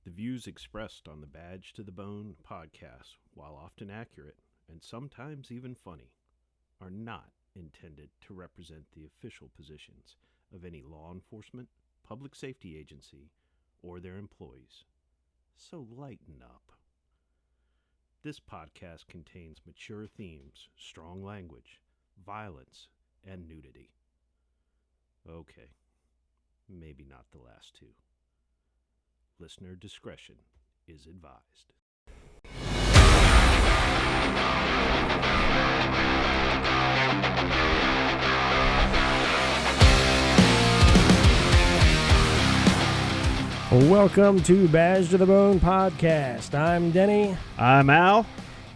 The views expressed on the Badge to the Bone podcast, while often accurate and sometimes even funny, are not intended to represent the official positions of any law enforcement, public safety agency, or their employees. So lighten up. This podcast contains mature themes, strong language, violence, and nudity. Okay, maybe not the last two. Listener discretion is advised. Welcome to Badge to the Bone podcast. I'm Denny. I'm Al.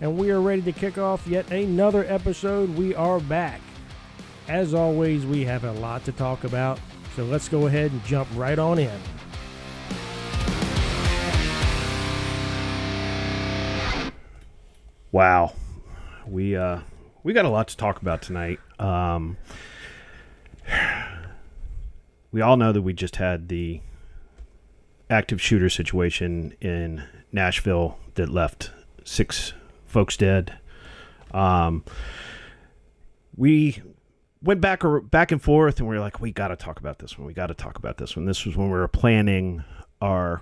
And we are ready to kick off yet another episode. We are back. As always, we have a lot to talk about, so let's go ahead and jump right on in. Wow. We got a lot to talk about tonight. We all know that we just had the active shooter situation in Nashville that left 6 folks dead. We went back and forth, and we were like, we got to talk about this one. This was when we were planning our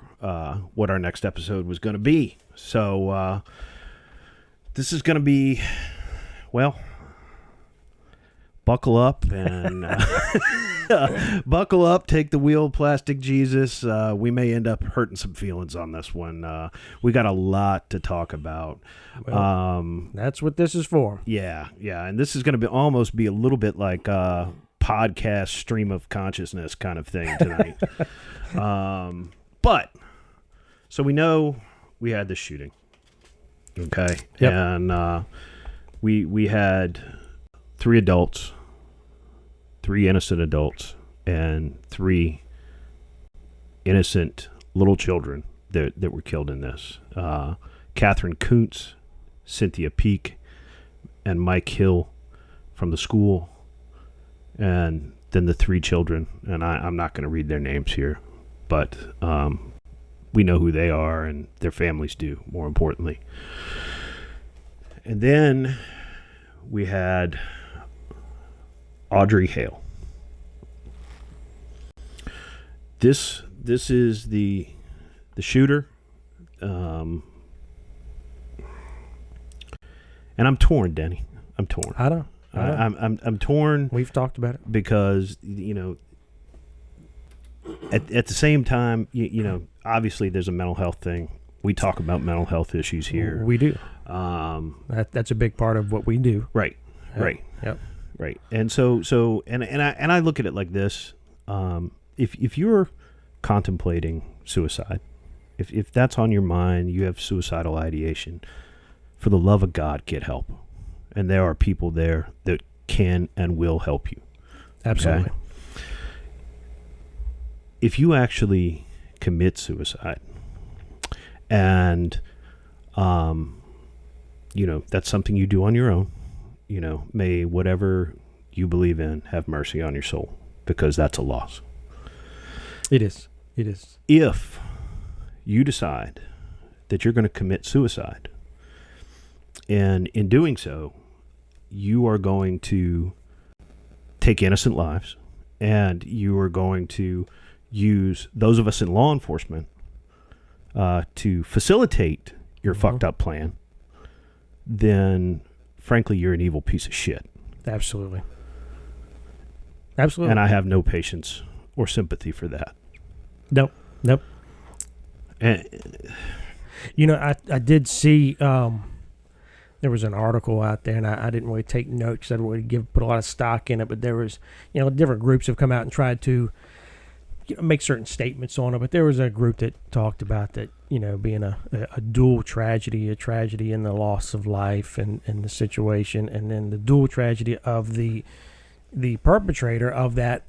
what our next episode was going to be. So this is going to be, well, buckle up and buckle up, take the wheel, plastic Jesus. We may end up hurting some feelings on this one. We got a lot to talk about. Well, that's what this is for. Yeah. And this is going to almost be a little bit like a podcast stream of consciousness kind of thing tonight. But, so we know we had this shooting. Okay. Yep. And we had 3 adults, 3 innocent adults, and 3 innocent little children that were killed in this. Catherine Kuntz, Cynthia Peak, and Mike Hill from the school, and then the 3 children. And I'm not going to read their names here, but we know who they are, and their families do, more importantly. And then we had Audrey Hale. This is the shooter, and I'm torn, Denny. I'm torn. I know. I'm torn. We've talked about it because at the same time, you know, obviously there's a mental health thing. We talk about mental health issues here. We do. That's a big part of what we do. Right. Yep. Right. And so I look at it like this. If you're contemplating suicide, if that's on your mind, you have suicidal ideation, for the love of God, get help. And there are people there that can and will help you. Absolutely. Okay? If you actually commit suicide and, that's something you do on your own, may whatever you believe in have mercy on your soul, because that's a loss. It is. If you decide that you're going to commit suicide, and in doing so, you are going to take innocent lives, and you are going to use those of us in law enforcement to facilitate your fucked up plan, then frankly, you're an evil piece of shit. Absolutely. And I have no patience or sympathy for that. Nope. And, I did see there was an article out there, and I didn't really take notes. I didn't really put a lot of stock in it, but there was, different groups have come out and tried to make certain statements on it. But there was a group that talked about that, being a dual tragedy, a tragedy in the loss of life and the situation, and then the dual tragedy of the perpetrator of that,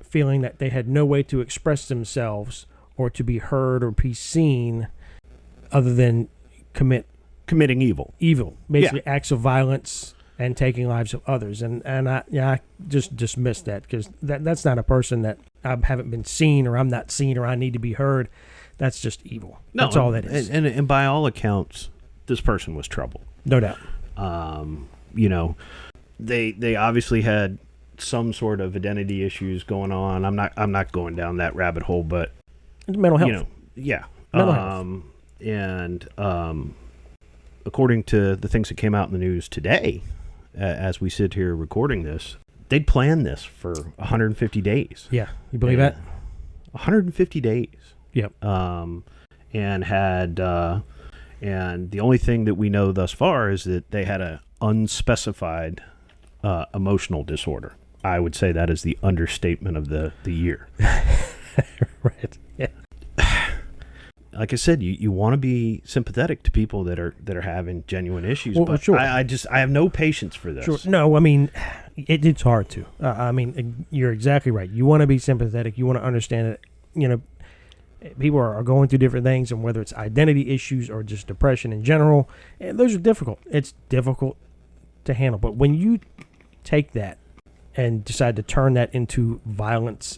feeling that they had no way to express themselves or to be heard or be seen other than committing evil, basically acts of violence and taking lives of others. And I just dismissed that, because that's not a person that I haven't been seen, or I'm not seen, or I need to be heard. That's just evil. No, That's all that is. And by all accounts, this person was troubled. No doubt. You know, they obviously had some sort of identity issues going on. I'm not going down that rabbit hole, but It's mental health. you know, yeah. Mental health. And according to the things that came out in the news today, as we sit here recording this, they'd planned this for 150 days. Yeah. You believe that? 150 days. Yep. And had and the only thing that we know thus far is that they had a unspecified emotional disorder. I would say that is the understatement of the year. Right. Yeah. Like I said, you want to be sympathetic to people that are having genuine issues, Well, but sure. I have no patience for this. Sure. No, I mean, it's hard to. I mean, you're exactly right. You want to be sympathetic. You want to understand it. You know, people are going through different things, and whether it's identity issues or just depression in general, and those are difficult. It's difficult to handle. But when you take that and decide to turn that into violence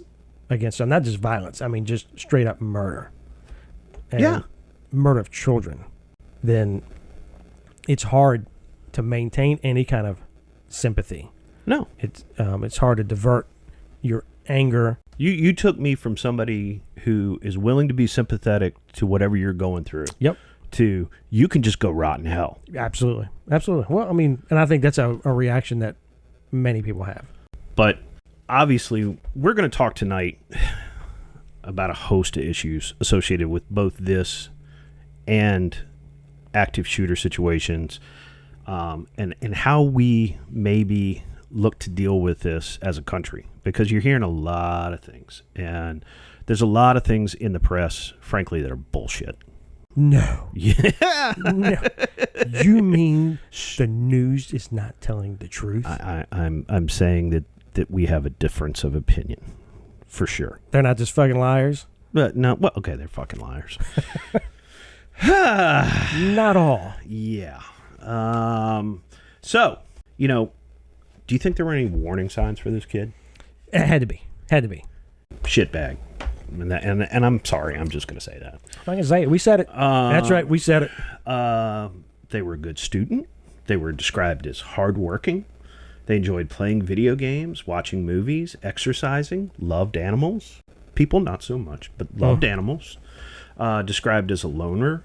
against them, not just violence, I mean, just straight up murder. And Yeah. murder of children, then it's hard to maintain any kind of sympathy. No, It's hard to divert your anger. you took me from somebody who is willing to be sympathetic to whatever you're going through. Yep. To you can just go rot in hell. Absolutely. Absolutely. Well, I mean, and I think that's a reaction that many people have. But obviously, we're going to talk tonight about a host of issues associated with both this and active shooter situations, and how we maybe look to deal with this as a country, because you're hearing a lot of things, and there's a lot of things in the press, frankly, that are bullshit. No. Yeah. No. You mean the news is not telling the truth? I'm saying that we have a difference of opinion, for sure. They're not just fucking liars? But no, well, okay, they're fucking liars. Not all. Yeah. So, you know, do you think there were any warning signs for this kid? It had to be. Had to be. Shitbag. And I'm sorry, I'm just going to say that. I'm not going to say it. We said it. That's right. We said it. They were a good student. They were described as hardworking. They enjoyed playing video games, watching movies, exercising, loved animals. People, not so much, but loved animals. Described as a loner,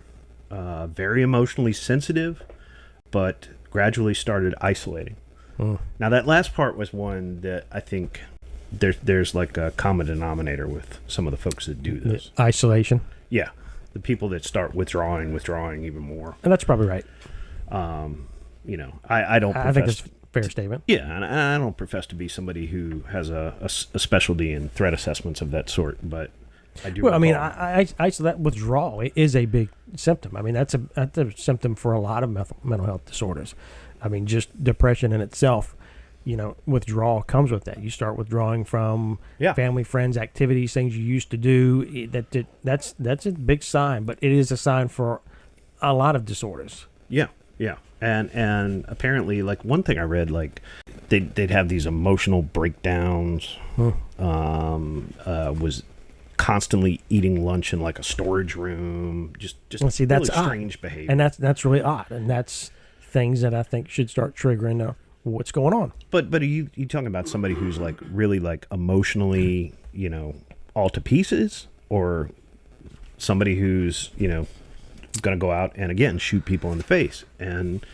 very emotionally sensitive, but gradually started isolating. Now, that last part was one that I think there's like a common denominator with some of the folks that do this. Isolation. Yeah. The people that start withdrawing even more. And that's probably right. You know, I don't profess... I think that's a fair statement. Yeah, and I don't profess to be somebody who has a specialty in threat assessments of that sort, but I do. Well, I mean, that withdrawal is a big symptom. I mean, that's a symptom for a lot of mental health disorders. I mean, just depression in itself, you know, withdrawal comes with that. You start withdrawing from family, friends, activities, things you used to do. That's a big sign, but it is a sign for a lot of disorders. Yeah. And apparently, like, one thing I read, like, they'd have these emotional breakdowns, was constantly eating lunch in, like, a storage room, just see, that's really strange behavior. And that's really odd, and that's things that I think should start triggering what's going on. But are you talking about somebody who's, like, really, like, emotionally, you know, all to pieces, or somebody who's, you know, going to go out and again shoot people in the face, and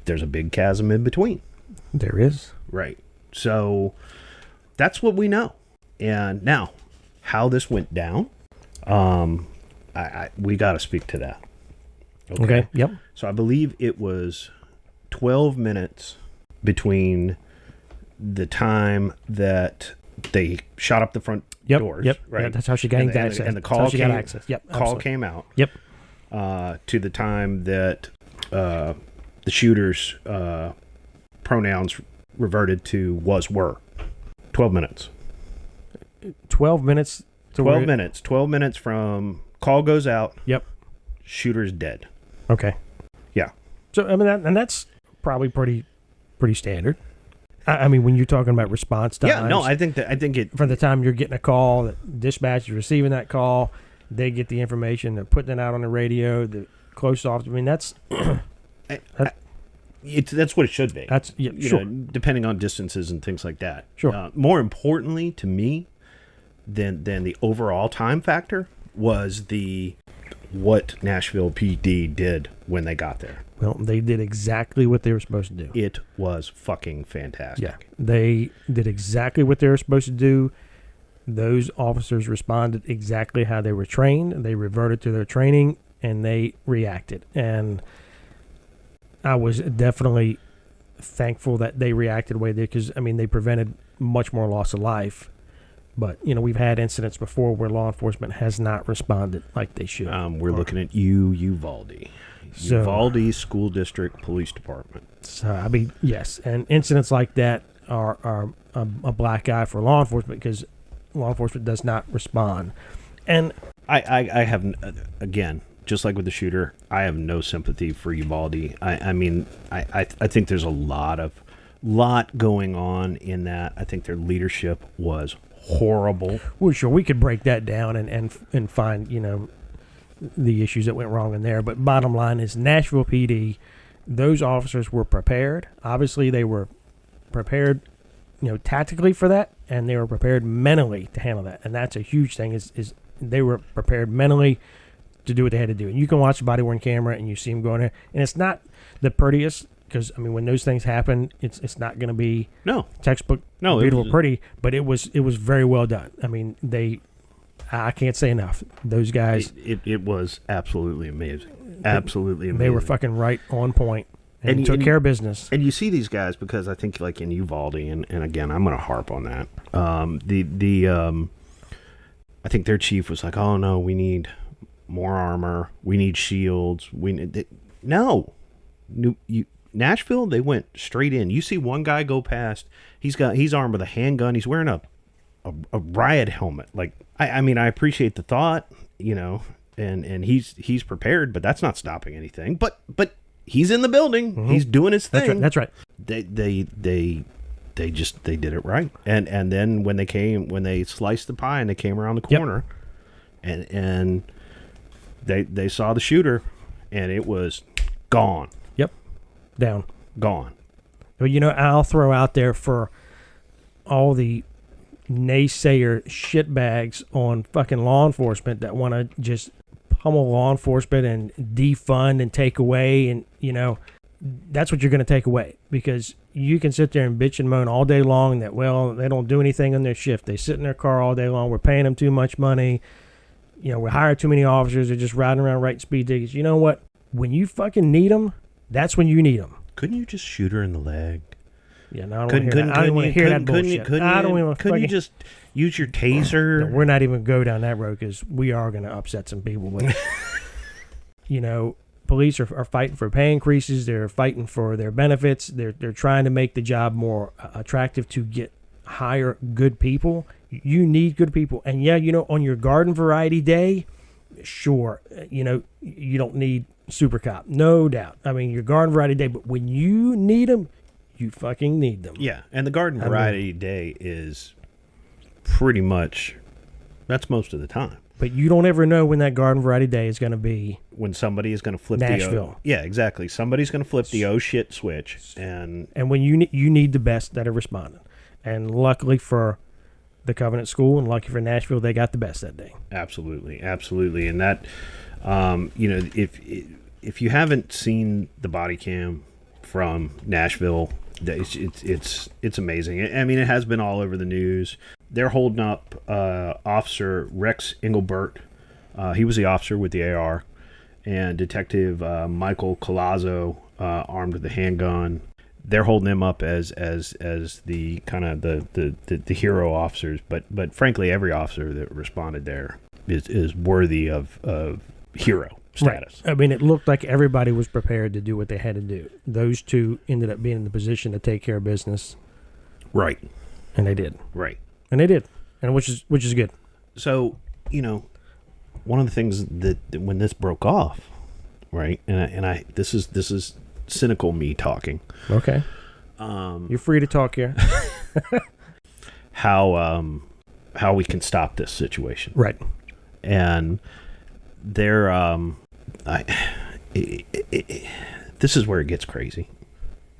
there's a big chasm in between? There is. Right. So that's what we know. And now how this went down, we got to speak to that. Okay. Yep. So I believe it was 12 minutes between the time that they shot up the front doors. Yep. Right. Yeah, that's how she gained access. And the call she got access. Yep. Call came out. Yep. To the time that the shooter's pronouns reverted to were. 12 minutes. 12 minutes. 12 minutes. 12 minutes from call goes out. Yep. Shooter's dead. Okay. Yeah. So I mean, that's probably pretty standard. I mean, when you're talking about response times. Yeah. No, I think it from the time you're getting a call, that dispatch is receiving that call, They get the information. They're putting it out on the radio. The close officer. I mean, that's that's what it should be. That's sure. Depending on distances and things like that. Sure. More importantly to me than the overall time factor was what Nashville PD did when they got there. Well, they did exactly what they were supposed to do. It was fucking fantastic. Yeah, they did exactly what they were supposed to do. Those officers responded exactly how they were trained. They reverted to their training, and they reacted. And I was definitely thankful that they reacted the way they did because, I mean, they prevented much more loss of life. But, we've had incidents before where law enforcement has not responded like they should. We're looking at Uvalde. Uvalde School District Police Department. So, I mean, yes. And incidents like that are a black eye for law enforcement because law enforcement does not respond. And I have, again, just like with the shooter, I have no sympathy for Uvalde. I mean, I think there's a lot going on in that. I think their leadership was horrible. Well, sure, we could break that down and find, the issues that went wrong in there. But bottom line is Nashville PD, those officers were prepared. Obviously, they were prepared, tactically for that, and they were prepared mentally to handle that. And that's a huge thing is they were prepared mentally to do what they had to do. And you can watch the body-worn camera, and you see them going there. And it's not the prettiest because, I mean, when those things happen, it's not going to be textbook beautiful pretty, but it was very well done. I mean, I can't say enough. Those guys. It was absolutely amazing. Absolutely amazing. They were fucking right on point and took care of business. And you see these guys because I think like in Uvalde, and again, I'm going to harp on that. I think their chief was like, oh no, we need more armor. We need shields. Nashville, they went straight in. You see one guy go past. He's armed with a handgun. He's wearing a riot helmet. Like, I mean, I appreciate the thought, and he's prepared, but that's not stopping anything. But he's in the building. Mm-hmm. He's doing his thing. That's right. They did it right. And then when they sliced the pie and they came around the corner, and they saw the shooter, and it was gone. Yep, down, gone. But I'll throw out there for all the naysayer shitbags on fucking law enforcement that want to just pummel law enforcement and defund and take away, and that's what you're going to take away, because you can sit there and bitch and moan all day long that, well, they don't do anything on their shift. They sit in their car all day long. We're paying them too much money. We hire too many officers. They're just riding around writing speed tickets. You know what? When you fucking need them, that's when you need them. Couldn't you just shoot her in the leg? Yeah, no, I don't want to hear that bullshit. Couldn't you just use your taser? No, we're not even go down that road because we are going to upset some people. But, police are fighting for pay increases. They're fighting for their benefits. They're trying to make the job more attractive to hire good people. You need good people. And, on your garden variety day, sure, you don't need super cop. No doubt. I mean, your garden variety day. But when you need them, you fucking need them. Yeah, and the garden variety day is pretty much, that's most of the time. But you don't ever know when that garden variety day is going to be. When somebody is going to flip Nashville. Yeah, exactly. Somebody's going to flip the oh shit switch. And when you need the best that are responding. And luckily for the Covenant School and lucky for Nashville, they got the best that day. Absolutely. Absolutely. And that, if you haven't seen the body cam from Nashville, it's amazing. I mean, it has been all over the news. They're holding up Officer Rex Engelbert. He was the officer with the AR, and Detective Michael Colazzo, armed with a handgun. They're holding them up as the kind of the hero officers. But frankly, every officer that responded there is worthy of hero status. Right. I mean, it looked like everybody was prepared to do what they had to do. Those two ended up being in the position to take care of business. Right. And they did. Right. And they did. And which is good. So, one of the things that when this broke off, right? And I this is cynical me talking. Okay. You're free to talk here. How we can stop this situation. Right. and they're this is where it gets crazy,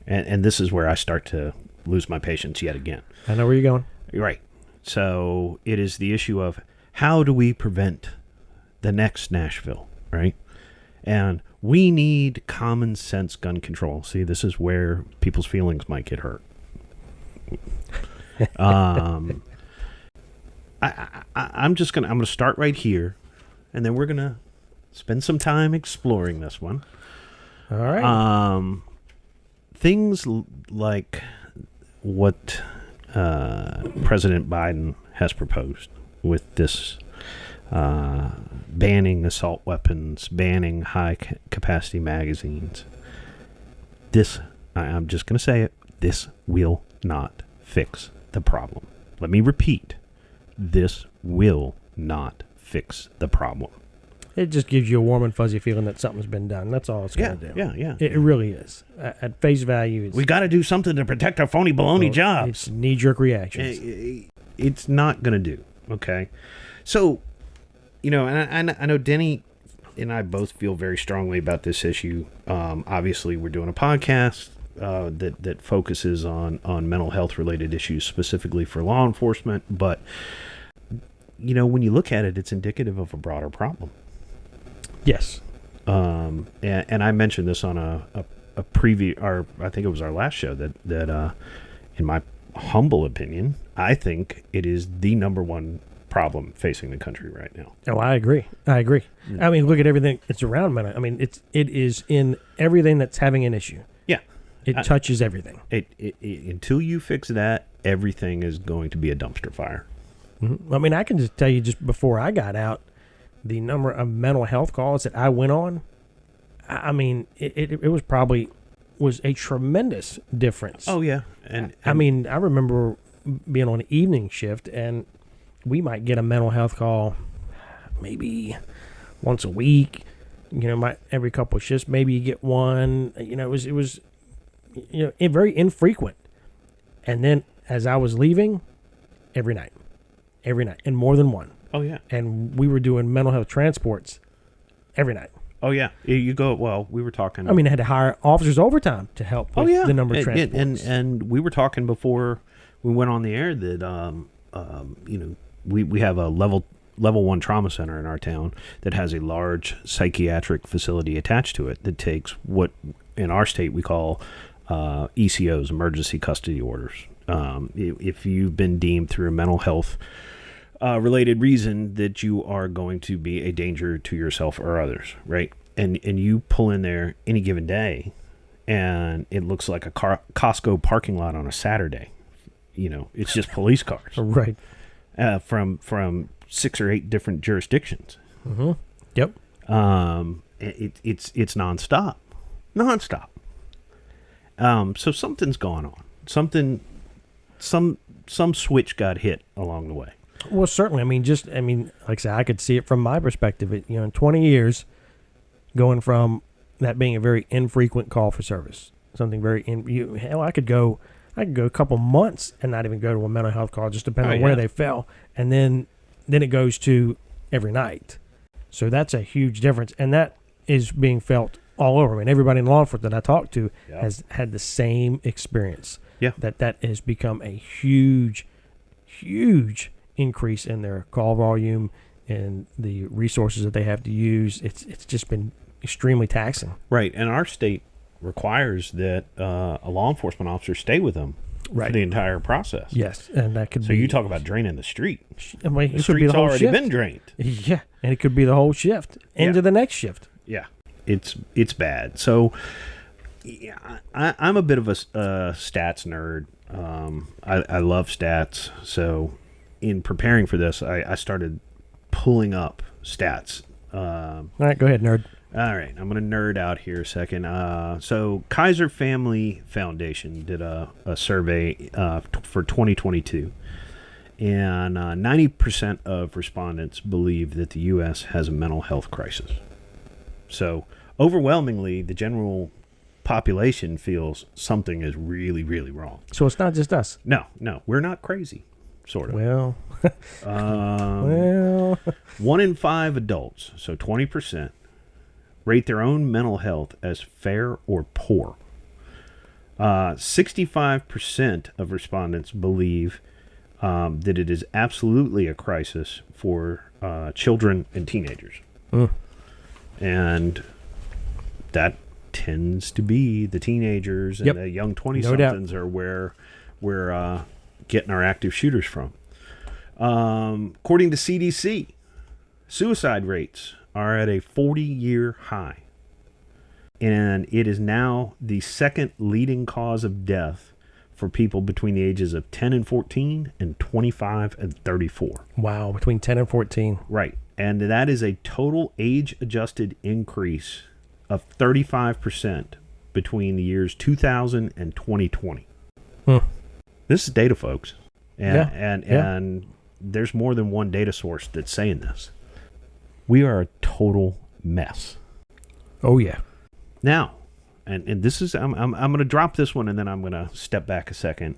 and this is where I start to lose my patience yet again. I know where you're going. Right. So it is the issue of how do we prevent the next Nashville, right? And we need common sense gun control. See, this is where people's feelings might get hurt. I'm gonna start right here, and then we're gonna spend some time exploring this one. All right. Things like what President Biden has proposed with this banning assault weapons, banning high-capacity magazines. This, I'm just going to say it, this will not fix the problem. Let me repeat, this will not fix the problem. It just gives you a warm and fuzzy feeling that something's been done. That's all it's going to do. Yeah. It really is. At face value, we got to do something to protect our phony baloney jobs. It's knee-jerk reactions. It's not going to do, okay? So, and I know Denny and I both feel very strongly about this issue. Obviously, we're doing a podcast that focuses on mental health-related issues specifically for law enforcement. But, when you look at it, it's indicative of a broader problem. Yes. And I mentioned this on a preview, or I think it was our last show, that in my humble opinion, I think it is the number one problem facing the country right now. Oh, I agree. I mean, look at everything. It's around mental. I mean, it is in everything that's having an issue. Yeah. It touches everything. Until you fix that, everything is going to be a dumpster fire. Mm-hmm. I mean, I can just tell you, just before I got out, the number of mental health calls that I went on, I mean, it was a tremendous difference. Oh, yeah. And I mean, I remember being on an evening shift, and we might get a mental health call maybe once a week, every couple of shifts, maybe you get one. It was very infrequent. And then as I was leaving, every night, and more than one. Oh, yeah. And we were doing mental health transports every night. Oh, yeah. You go, well, we were talking. I mean, I had to hire officers overtime to help with the number of transports. And we were talking before we went on the air that, we have a level 1 trauma center in our town that has a large psychiatric facility attached to it that takes what in our state we call ECOs, emergency custody orders. If you've been deemed through a mental health related reason that you are going to be a danger to yourself or others, right? And you pull in there any given day, and it looks like a Costco parking lot on a Saturday. It's just police cars, right? From 6 or 8 different jurisdictions. Mm-hmm. Yep. It's nonstop. So something's going on. Some switch got hit along the way. Well, certainly. I mean, like I said, I could see it from my perspective. In 20 years, going from that being a very infrequent call for service, something very I could go a couple months and not even go to a mental health call, just depending on where they fell, and then it goes to every night. So that's a huge difference, and that is being felt all over. I mean, everybody in law enforcement that I talked to has had the same experience. Yeah, that has become a huge increase in their call volume and the resources that they have to use. It's just been extremely taxing. Right, and our state requires that a law enforcement officer stay with them for the entire process. Yes, and that could be... So you talk about draining the street. I mean, the street's already been drained. Yeah, and it could be the whole shift into the next shift. Yeah, it's bad. So yeah, I'm a bit of a stats nerd. I love stats. So in preparing for this, I started pulling up stats. All right, go ahead, nerd. All right, I'm going to nerd out here a second. So Kaiser Family Foundation did a survey for 2022, and 90% of respondents believe that the U.S. has a mental health crisis. So overwhelmingly, the general population feels something is really, really wrong. So it's not just us. No, we're not crazy. sort of. Well, 1 in 5 adults, so 20%, rate their own mental health as fair or poor. 65% of respondents believe that it is absolutely a crisis for children and teenagers. And that tends to be the teenagers and the young 20-somethings are where we're getting our active shooters from. According to CDC, suicide rates are at a 40-year high. And it is now the second leading cause of death for people between the ages of 10 and 14 and 25 and 34. Wow, between 10 and 14. Right. And that is a total age-adjusted increase of 35% between the years 2000 and 2020. This is data, folks. And there's more than one data source that's saying this. We are a total mess. Oh, yeah. Now, and this is, I'm going to drop this one and then I'm going to step back a second.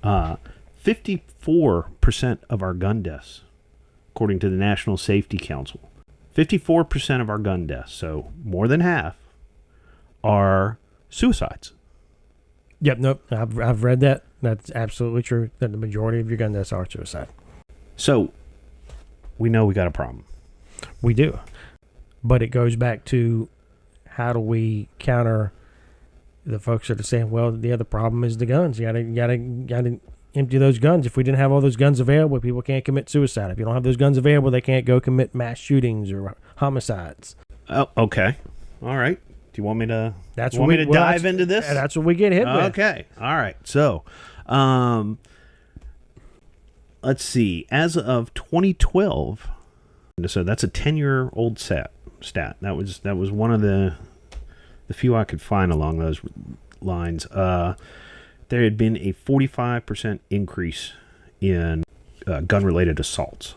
54% of our gun deaths, according to the National Safety Council, 54% of our gun deaths, so more than half, are suicides. Yep, nope. I've read that. That's absolutely true, that the majority of your gun deaths are suicide. So, we know we got a problem. We do. But it goes back to, how do we counter the folks that are saying, well, the other problem is the guns. You gotta empty those guns. If we didn't have all those guns available, people can't commit suicide. If you don't have those guns available, they can't go commit mass shootings or homicides. Oh, okay. All right. Do you want me to dive into this? That's what we get hit with. Okay. All right. So, let's see. As of 2012, so that's a 10-year-old stat. That was one of the few I could find along those lines. There had been a 45% increase in gun-related assaults,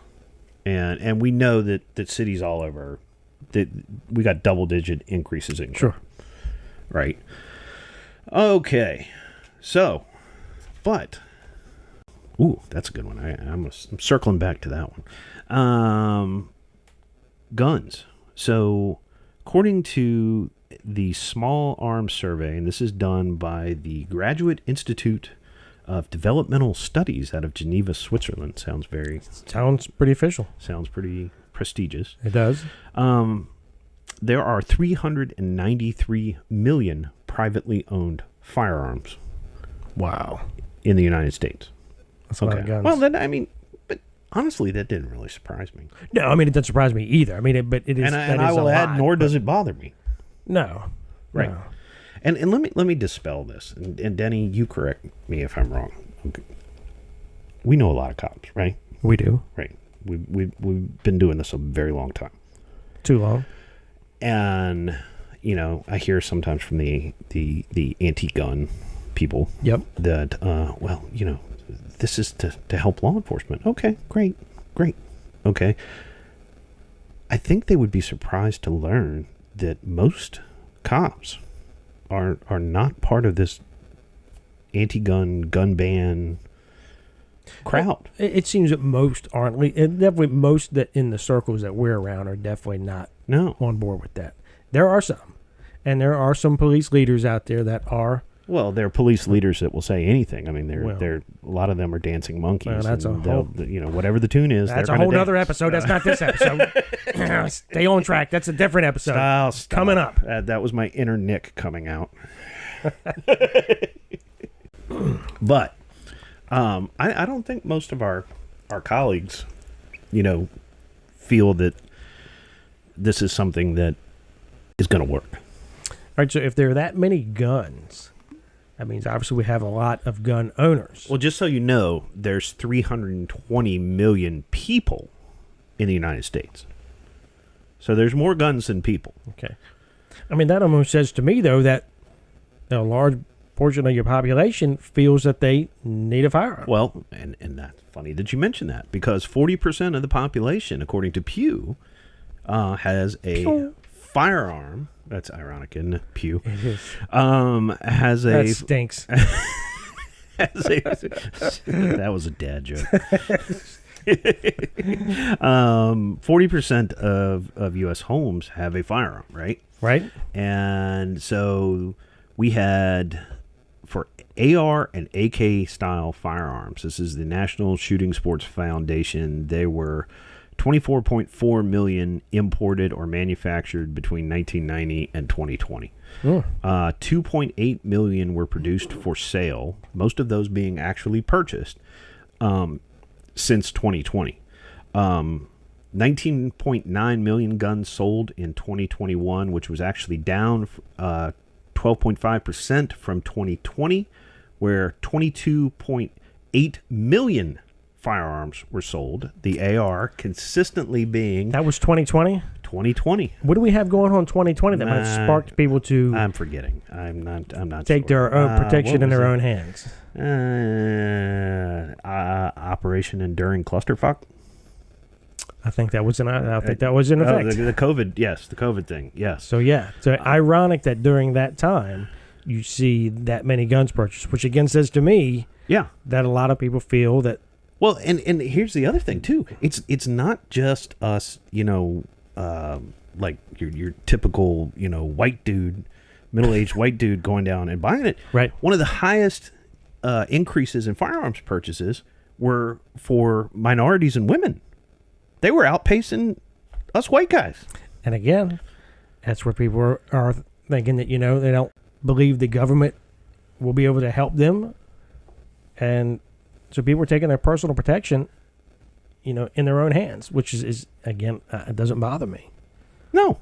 and we know that cities all over that we got double-digit increases in. Sure. Right. Okay. So, but that's a good one. I'm circling back to that one. Guns. So, according to the Small Arms Survey, and this is done by the Graduate Institute of Developmental Studies out of Geneva, Switzerland. Sounds pretty official. Sounds pretty prestigious. It does. There are 393 million privately owned firearms. Wow. In the United States. That's a lot of guns. Well, but honestly, that didn't really surprise me. No, I mean, it doesn't surprise me either. I mean, it is. And I will add, nor does it bother me. No. Right. No. And let me dispel this. And Denny, you correct me if I'm wrong. Okay. We know a lot of cops, right? We do. Right. We've been doing this a very long time. Too long. And I hear sometimes from the anti-gun people. Yep. That this is to help law enforcement. Okay, great. Okay. I think they would be surprised to learn that most cops are not part of this anti-gun, gun ban crowd. It seems that most aren't. Definitely most that in the circles that we're around are definitely not on board with that. There are some. And there are some police leaders out there that are. Well, there are police leaders that will say anything. I mean, they're a lot of them are dancing monkeys. Well, that's whatever the tune is. That's a whole other episode. That's not this episode. Stay on track. That's a different episode. Stop. Coming up. That was my inner Nick coming out. But I don't think most of our colleagues, feel that this is something that is going to work. All right. So if there are that many guns, that means obviously we have a lot of gun owners. Well, just so you know, there's 320 million people in the United States. So there's more guns than people. Okay. I mean, that almost says to me, though, that a large portion of your population feels that they need a firearm. Well, and that's funny that you mention that, because 40% of the population, according to Pew, has a firearm. That's ironic, isn't it? Pew. It is. Has a... That stinks. That was a dad joke. 40% of U.S. homes have a firearm, right? Right. And so we had, for AR and AK style firearms, this is the National Shooting Sports Foundation, they were 24.4 million imported or manufactured between 1990 and 2020. 2.8 million were produced for sale, most of those being actually purchased since 2020. 19.9 million guns sold in 2021, which was actually down 12.5% from 2020, where 22.8 million firearms were sold. The AR consistently being... That was 2020? 2020. What do we have going on in 2020 that might have sparked people to... I'm forgetting. I'm not take sure. their own protection in their own hands. Operation Enduring Clusterfuck? I think that was in effect. The COVID, yes, the COVID thing, yes. So ironic that during that time you see that many guns purchased, which again says to me, that a lot of people feel that. Well, and here's the other thing too. It's not just us, like your typical, white dude, middle-aged white dude going down and buying it. Right. One of the highest increases in firearms purchases were for minorities and women. They were outpacing us white guys. And again, that's where people are thinking that, they don't believe the government will be able to help them. And so people are taking their personal protection, in their own hands, which is again, it doesn't bother me. No.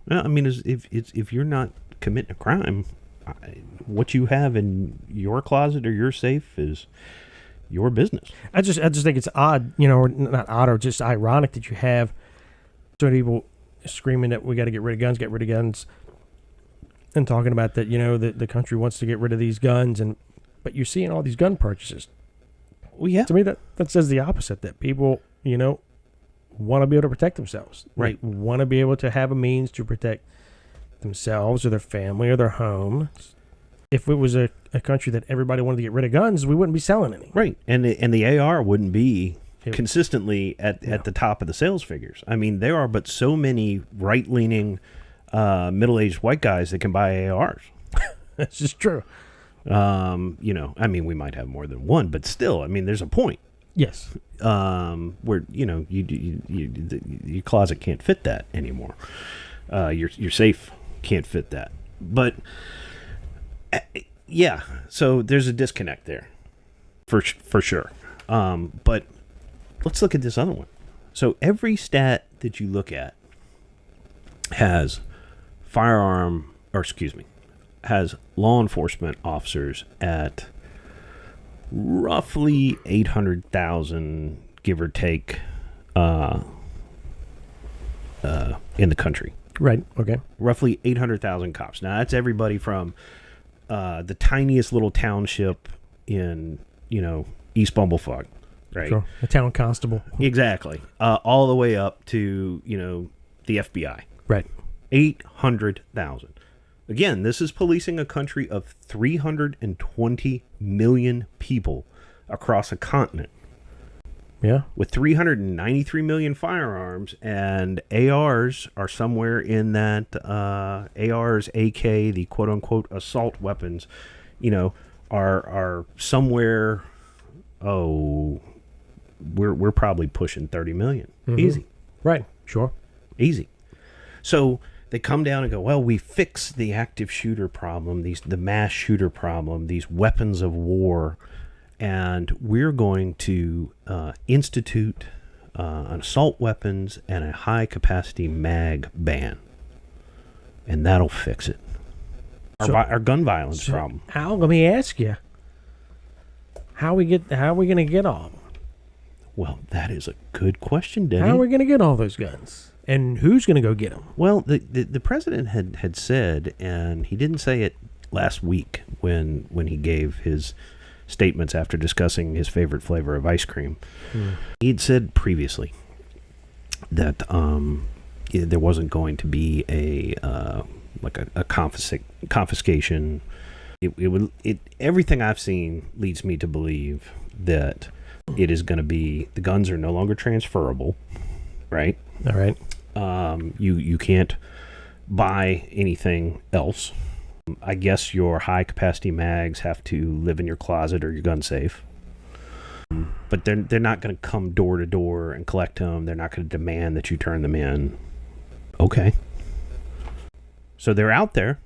I mean, if you're not committing a crime, what you have in your closet or your safe is your business. I just think it's odd, or not odd, or just ironic that you have so many people screaming that we got to get rid of guns, and talking about that, the country wants to get rid of these guns, but you're seeing all these gun purchases. Well, yeah. To me, that says the opposite, that people, want to be able to protect themselves. Right. They want to be able to have a means to protect themselves or their family or their home. If it was a country that everybody wanted to get rid of guns, we wouldn't be selling any. Right. And the AR wouldn't be consistently at the top of the sales figures. I mean, there are but so many right-leaning, middle-aged white guys that can buy ARs. That's just true. I mean, we might have more than one, but still, I mean, there's a point. Yes. Where, your closet can't fit that anymore. Your safe can't fit that. But... yeah, so there's a disconnect there, for sure. But let's look at this other one. So every stat that you look at has has law enforcement officers at roughly 800,000, give or take, in the country. Right. Okay. Roughly 800,000 cops. Now that's everybody from the tiniest little township in, East Bumblefuck, right? Sure. A town constable. Exactly. All the way up to, the FBI. Right. 800,000. Again, this is policing a country of 320 million people across a continent. Yeah. With 393 million firearms, and ARs are somewhere in that, ARs, AK, the quote-unquote assault weapons, are somewhere, we're probably pushing 30 million. Mm-hmm. Easy. Right. Sure. Easy. So they come down and go, well, we fixed the active shooter problem, the mass shooter problem, these weapons of war, and we're going to institute an assault weapons and a high-capacity mag ban. And that'll fix it. Our gun violence problem. Al, let me ask you. How are we going to get all of them? Well, that is a good question, Denny. How are we going to get all those guns? And who's going to go get them? Well, the president had said, and he didn't say it last week when he gave his statements after discussing his favorite flavor of ice cream. He'd said previously that there wasn't going to be a confiscation everything I've seen leads me to believe that it is going to be, the guns are no longer transferable, right? All right. You can't buy anything else. I guess your high capacity mags have to live in your closet or your gun safe. But they're not going to come door to door and collect them. They're not going to demand that you turn them in. Okay. So they're out there.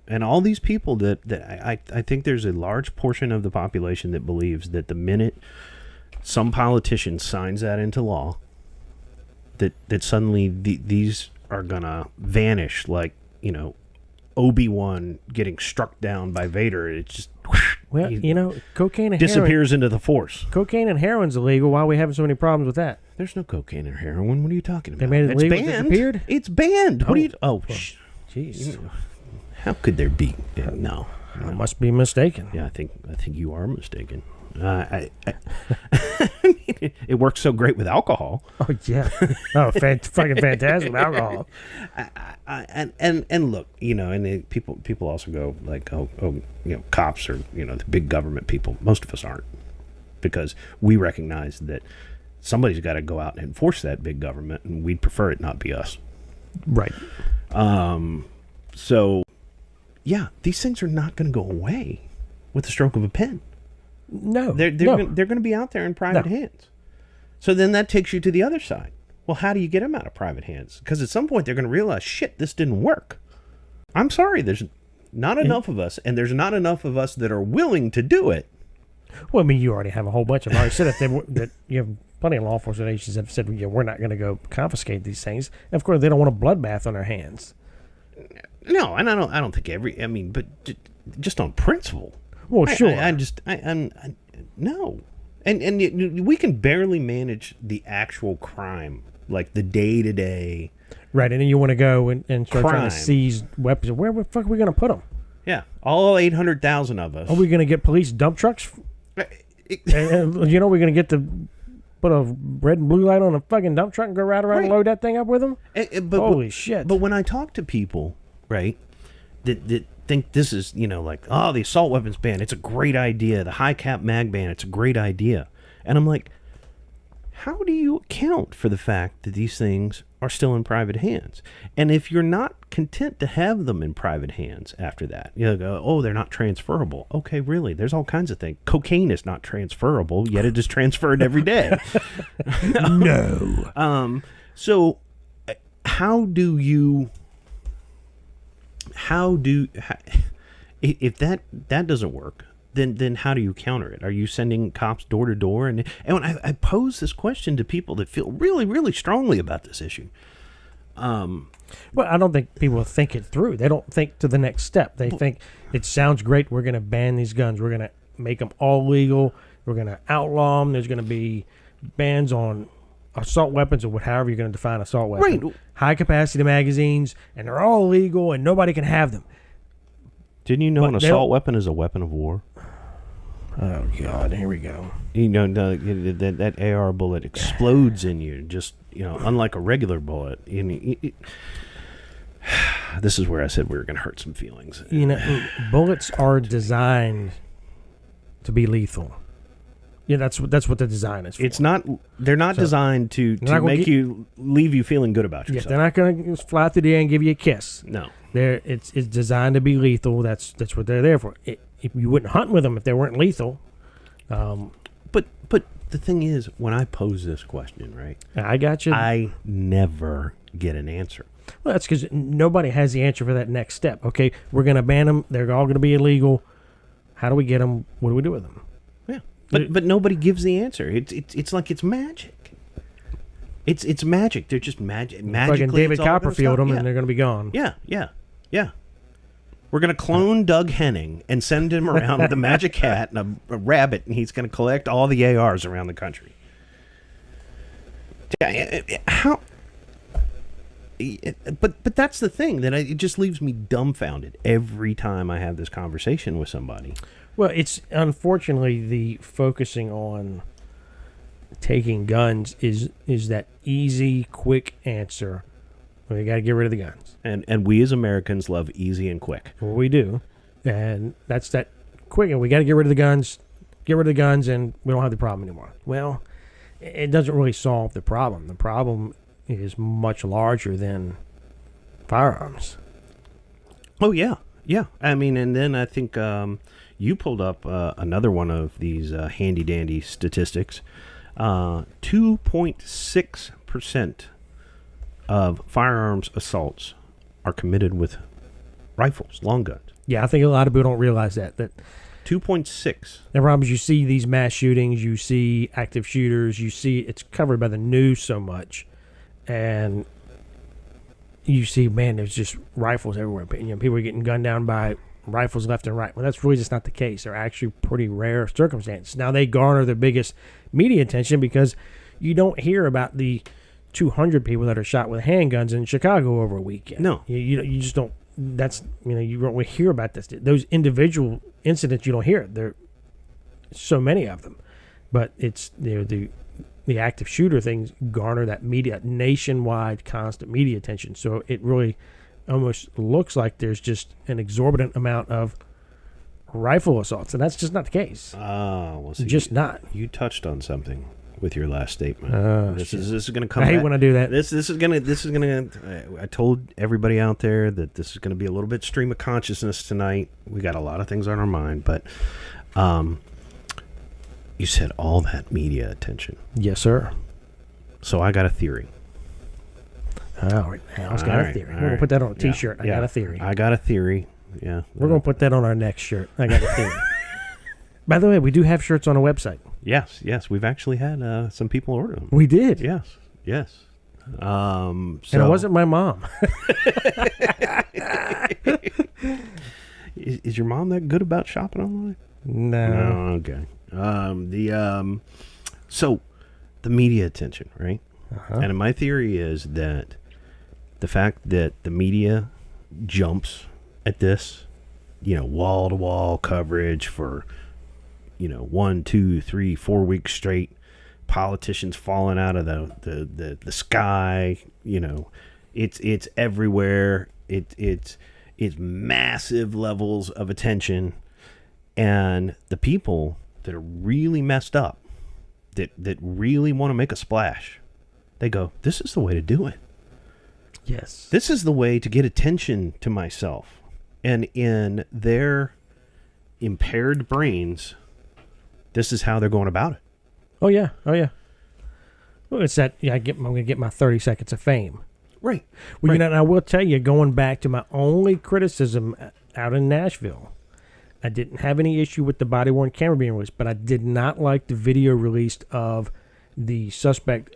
And all these people that I think there's a large portion of the population that believes that the minute some politician signs that into law, that suddenly these are going to vanish like, Obi-Wan getting struck down by Vader. It's just... Well, cocaine and disappears into the Force. Cocaine and heroin's illegal. Why are we having so many problems with that? There's no cocaine or heroin. What are you talking about? They made it it's legal. Banned. Disappeared? It's banned. What are you... Oh, jeez. How could there be... No. I must be mistaken. Yeah, I think you are mistaken. It works so great with alcohol. Oh yeah. Oh, fucking fantastic with alcohol. And look, and people also go like, cops are, the big government people. Most of us aren't, because we recognize that somebody's got to go out and enforce that big government, and we'd prefer it not be us. Right. So, yeah, these things are not going to go away with the stroke of a pen. No, they're going to be out there in private hands. So then that takes you to the other side. Well, how do you get them out of private hands? Because at some point they're going to realize, shit, this didn't work. I'm sorry, there's not enough of us, and there's not enough of us that are willing to do it. Well, I mean, you already have a whole bunch of already said that you have plenty of law enforcement agencies have said, we're not going to go confiscate these things. And of course, they don't want a bloodbath on their hands. No, and I don't think but just on principle. Well, sure. No. And we can barely manage the actual crime, like the day-to-day. Right, and then you want to go and start crime. trying to seize weapons. Where the fuck are we going to put them? Yeah, all 800,000 of us. Are we going to get police dump trucks? And we're going to get put a red and blue light on a fucking dump truck and go right around and load that thing up with them? Holy shit. But when I talk to people, right, that think this is, like, the assault weapons ban, it's a great idea. The high cap mag ban, it's a great idea. And I'm like, how do you account for the fact that these things are still in private hands? And if you're not content to have them in private hands after that, go, they're not transferable. Okay, really? There's all kinds of things. Cocaine is not transferable, yet it is transferred every day. No. So how do if that doesn't work, then how do you counter it? Are you sending cops door to door? And when I pose this question to people that feel really, really strongly about this issue. Well, I don't think people think it through. They don't think to the next step. They think it sounds great. We're going to ban these guns. We're going to make them all legal. We're going to outlaw them. There's going to be bans on assault weapons, or however you're going to define assault weapon. Right. High capacity magazines, and they're all legal, and nobody can have them. Didn't you know an assault weapon is a weapon of war? Oh God! Here we go. That AR bullet explodes in you, just unlike a regular bullet. This is where I said we were going to hurt some feelings. Bullets are designed to be lethal. Yeah, that's what the design is for. It's not. They're not designed to make you leave you feeling good about yourself. Yeah, they're not going to fly through the air and give you a kiss. No. It's designed to be lethal. That's what they're there for. If you wouldn't hunt with them if they weren't lethal. But the thing is, when I pose this question, right? I got you. I never get an answer. Well, that's because nobody has the answer for that next step. Okay, we're going to ban them. They're all going to be illegal. How do we get them? What do we do with them? Yeah, but nobody gives the answer. It's like it's magic. It's magic. They're just magic. Magically, fucking David Copperfield them, and they're going to be gone. Yeah. We're going to clone Doug Henning and send him around with a magic hat and a rabbit, and he's going to collect all the ARs around the country. How? But that's the thing that it just leaves me dumbfounded every time I have this conversation with somebody. Well, it's unfortunately the focusing on taking guns is that easy, quick answer. We got to get rid of the guns. And we as Americans love easy and quick. Well, we do. And that's that quick. And we got to get rid of the guns. Get rid of the guns, and we don't have the problem anymore. Well, it doesn't really solve the problem. The problem is much larger than firearms. Oh, yeah. Yeah. I mean, and then I think you pulled up another one of these handy-dandy statistics. 2.6% of firearms assaults are committed with rifles, long guns. Yeah, I think a lot of people don't realize that. 2.6. And Rob, as you see these mass shootings, you see active shooters, you see it's covered by the news so much, and you see, man, there's just rifles everywhere. But, people are getting gunned down by rifles left and right. Well, that's really just not the case. They're actually pretty rare circumstances. Now, they garner the biggest media attention because you don't hear about the 200 people that are shot with handguns in Chicago over a weekend. No. You just don't. That's, you don't really hear about this. Those individual incidents, you don't hear. There so many of them. But it's, the active shooter things garner that nationwide constant media attention. So it really almost looks like there's just an exorbitant amount of rifle assaults, and that's just not the case. Well, see, just not. You touched on something with your last statement. This is going to come. I hate when I do that. This is going to. I told everybody out there that this is going to be a little bit stream of consciousness tonight. We got a lot of things on our mind, but you said all that media attention. Yes, sir. So I got a theory. All right, Al's got a theory. We're going to put that on a T-shirt. Yeah. I got a theory. I got a theory. Yeah. We're going to put that on our next shirt. I got a theory. By the way, we do have shirts on the website. Yes. We've actually had some people order them. We did. Yes. And it wasn't my mom. Is your mom that good about shopping online? No. Okay. So the media attention, right? Uh-huh. And my theory is that the fact that the media jumps at this, wall-to-wall coverage for, 1, 2, 3, 4 weeks straight, politicians falling out of the sky, it's everywhere. It's massive levels of attention, and the people that are really messed up, that really want to make a splash, they go, this is the way to do it. Yes. This is the way to get attention to myself. And in their impaired brains, this is how they're going about it. Oh, yeah. Well, it's that, I'm going to get my 30 seconds of fame. Right. Well, and I will tell you, going back to my only criticism out in Nashville, I didn't have any issue with the body-worn camera being released, but I did not like the video released of the suspect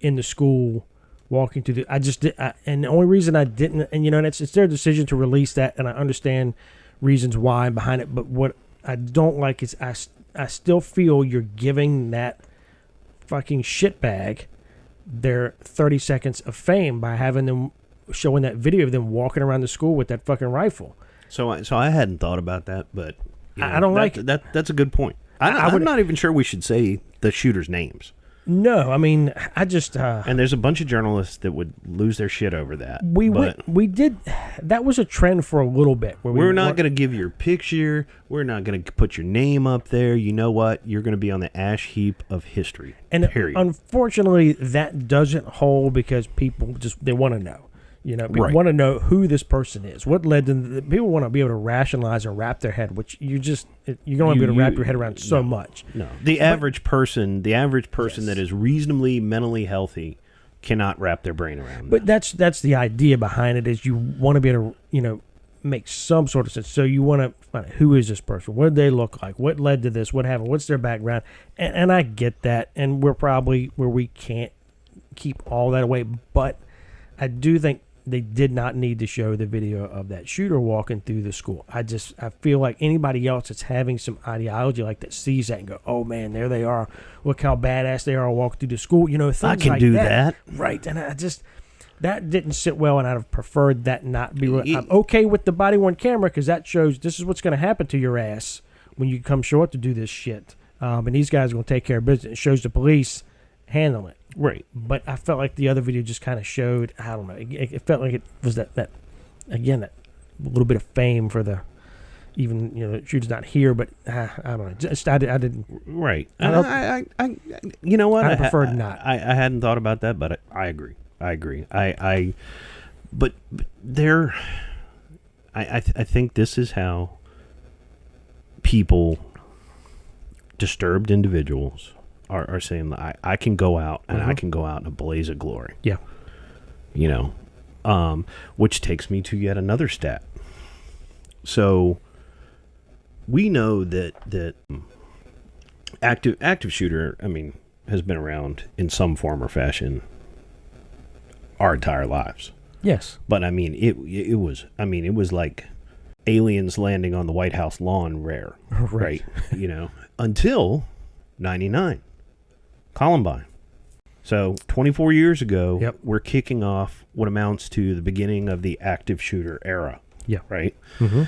in the school walking to the. I just did, and the only reason I didn't, and it's their decision to release that, and I understand reasons why behind it. But what I don't like is I still feel you're giving that fucking shitbag their 30 seconds of fame by having them showing that video of them walking around the school with that fucking rifle. So I hadn't thought about that, but I don't like it. That's a good point. I'm not even sure we should say the shooters' names. No, I mean, I just... and there's a bunch of journalists that would lose their shit over that. We did... That was a trend for a little bit. Where we're not going to give your picture. We're not going to put your name up there. You know what? You're going to be on the ash heap of history. And period. Unfortunately, that doesn't hold because people they want to know. People want to know who this person is. What led to people want to be able to rationalize and wrap their head, which you're going to be able to wrap your head around so much. No, the average person that is reasonably mentally healthy cannot wrap their brain around. But that's the idea behind it. Is you want to be able to make some sort of sense. So you want to find out who is this person? What did they look like? What led to this? What happened? What's their background? And I get that, and we're probably where we can't keep all that away, but I do think they did not need to show the video of that shooter walking through the school. I feel like anybody else that's having some ideology like that sees that and go, oh man, there they are. Look how badass they are walking through the school. Things I can like do that. Right. And that didn't sit well, and I'd have preferred that not be. I'm okay with the body-worn camera because that shows this is what's going to happen to your ass when you come show up to do this shit. And these guys are going to take care of business. It shows the police handling it. Right. But I felt like the other video just kind of showed, I don't know, it felt like it was that again, that little bit of fame for the, even shooter's not here, but I don't know. Just I didn't. Right. I you know what? I preferred not. I hadn't thought about that, but I agree. But there, I think this is how people, disturbed individuals, are saying that I can go out and I can go out in a blaze of glory. Yeah. Which takes me to yet another stat. So we know that active shooter, has been around in some form or fashion our entire lives. Yes. But it was like aliens landing on the White House lawn rare. Right. Until 99. Columbine. So 24 years ago, we're kicking off what amounts to the beginning of the active shooter era. Yeah. Right? Mm-hmm.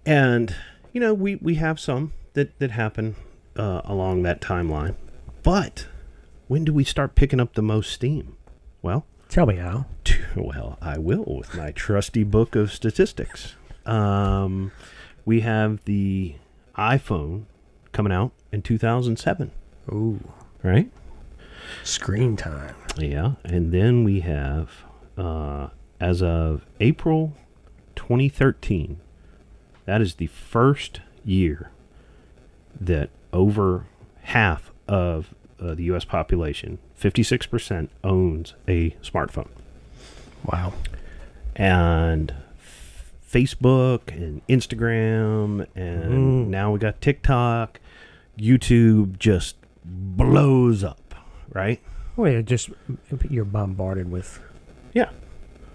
And, we have some that happen along that timeline. But when do we start picking up the most steam? Well, tell me how. Well, I will with my trusty book of statistics. We have the iPhone coming out in 2007. Ooh. Right? Screen time. Yeah. And then we have, as of April 2013, that is the first year that over half of the U.S. population, 56%, owns a smartphone. Wow. And Facebook and Instagram and now we got TikTok, YouTube just blows up, right? Well, you're bombarded with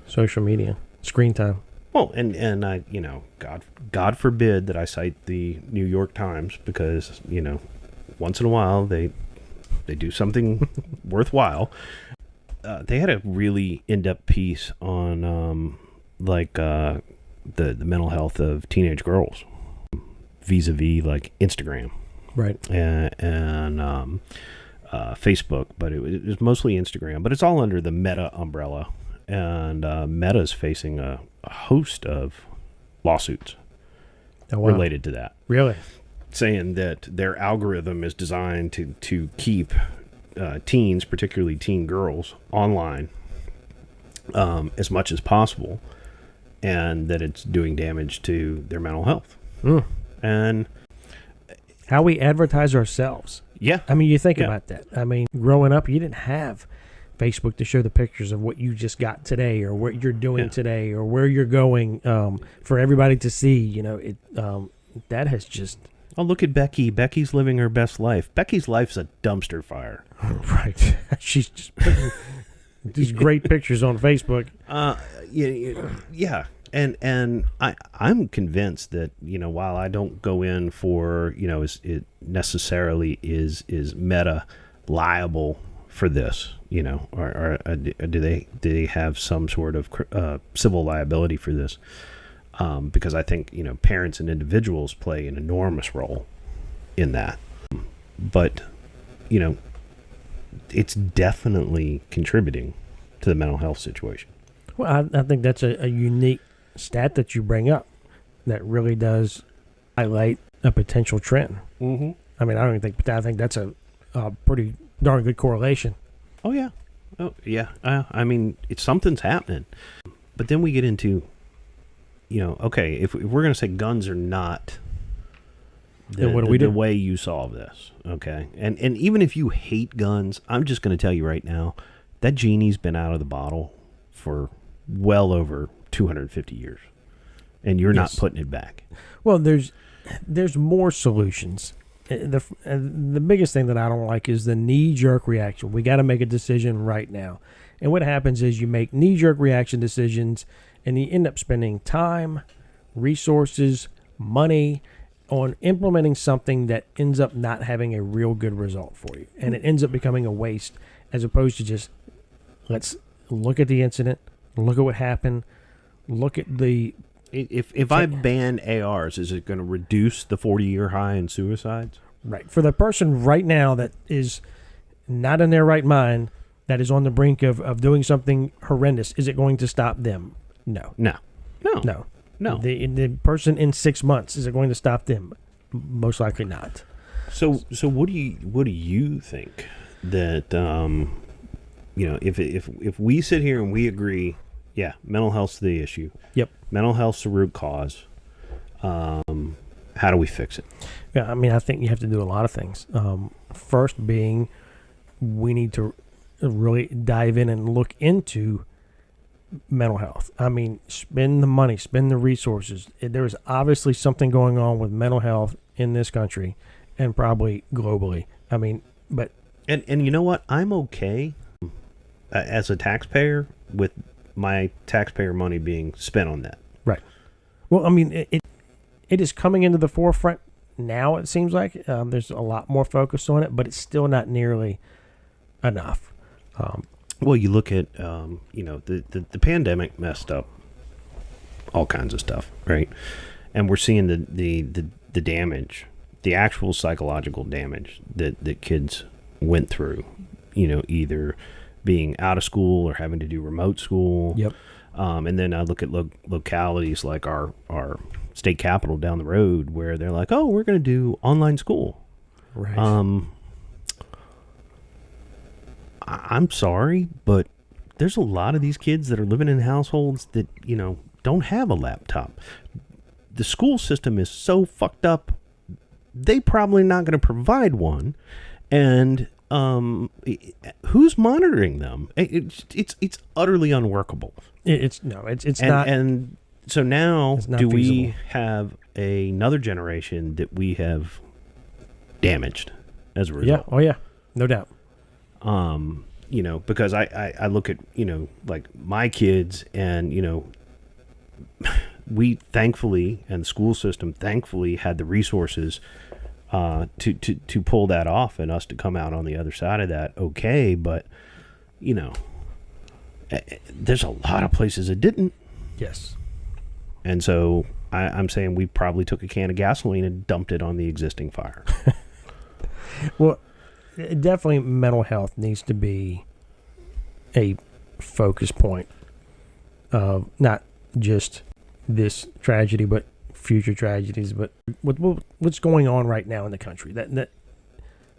social media, screen time. Well, and I, God forbid that I cite the New York Times because, once in a while they do something worthwhile. They had a really in-depth piece on the mental health of teenage girls vis-a-vis like Instagram, right, and Facebook, but it was mostly Instagram. But it's all under the Meta umbrella, and Meta's facing a host of lawsuits related to that. Really? Saying that their algorithm is designed to keep teens, particularly teen girls, online as much as possible, and that it's doing damage to their mental health. And how we advertise ourselves. Yeah. You think about that. Growing up, you didn't have Facebook to show the pictures of what you just got today or what you're doing today or where you're going for everybody to see. That has just... Oh, look at Becky. Becky's living her best life. Becky's life's a dumpster fire. Right. She's just putting these great pictures on Facebook. Yeah. And I'm convinced that, while I don't go in for, it necessarily is Meta liable for this, or do they have some sort of civil liability for this? Because I think, parents and individuals play an enormous role in that. But, it's definitely contributing to the mental health situation. Well, I think that's a unique stat that you bring up that really does highlight a potential trend. Mm-hmm. I think that's a pretty darn good correlation. Oh, yeah. It's something's happening. But then we get into, okay, if we're going to say guns are not the way you solve this, okay? And even if you hate guns, I'm just going to tell you right now, that genie's been out of the bottle for well over 250 years. And you're not putting it back. Well, there's more solutions. The biggest thing that I don't like is the knee-jerk reaction. We got to make a decision right now. And what happens is you make knee-jerk reaction decisions, and you end up spending time, resources, money on implementing something that ends up not having a real good result for you. And it ends up becoming a waste as opposed to just let's look at the incident, look at what happened, look at the... If I ban ARs, is it going to reduce the 40-year high in suicides? Right. For the person right now that is not in their right mind, that is on the brink of doing something horrendous, is it going to stop them? No. No. The person in 6 months, is it going to stop them? Most likely not. So what do you think that if we sit here and we agree, yeah, mental health's the issue. Yep. Mental health's the root cause. How do we fix it? Yeah, I mean, I think you have to do a lot of things. First being, we need to really dive in and look into mental health. I mean, spend the money, spend the resources. There is obviously something going on with mental health in this country and probably globally. I mean, but... And you know what? I'm okay as a taxpayer with my taxpayer money being spent on that. Right. Well, I mean, it is coming into the forefront now, it seems like. There's a lot more focus on it, but it's still not nearly enough. Well, you look at, the pandemic messed up all kinds of stuff, right? And we're seeing the damage, the actual psychological damage that kids went through, either being out of school or having to do remote school. Yep. And then I look at localities like our state capital down the road where they're like, oh, we're going to do online school. Right. I'm sorry, but there's a lot of these kids that are living in households that, don't have a laptop. The school system is so fucked up, they probably not going to provide one. And who's monitoring them? It's utterly unworkable. It's not. And so now, do feasible. we have another generation that we have damaged as a result? Yeah. Oh, yeah. No doubt. Because I look at, like my kids and, we thankfully, and the school system thankfully had the resources to pull that off and us to come out on the other side of that. Okay. But, there's a lot of places that didn't. Yes. And so I'm saying we probably took a can of gasoline and dumped it on the existing fire. Well, definitely mental health needs to be a focus point of not just this tragedy, but future tragedies, but what's going on right now in the country. That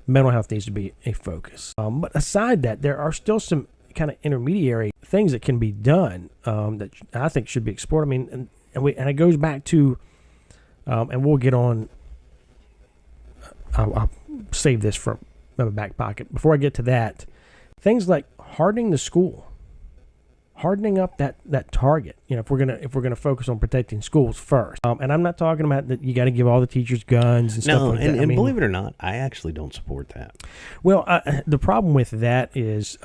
mental health needs to be a focus. But aside that, there are still some kind of intermediary things that can be done that I think should be explored. I mean, and it goes back to, and we'll get on. I'll save this for my back pocket. Before I get to that, things like hardening the school, hardening up that target. If we're gonna focus on protecting schools first, and I'm not talking about that you got to give all the teachers guns and stuff like that. And believe it or not, I actually don't support that. Well, the problem with that is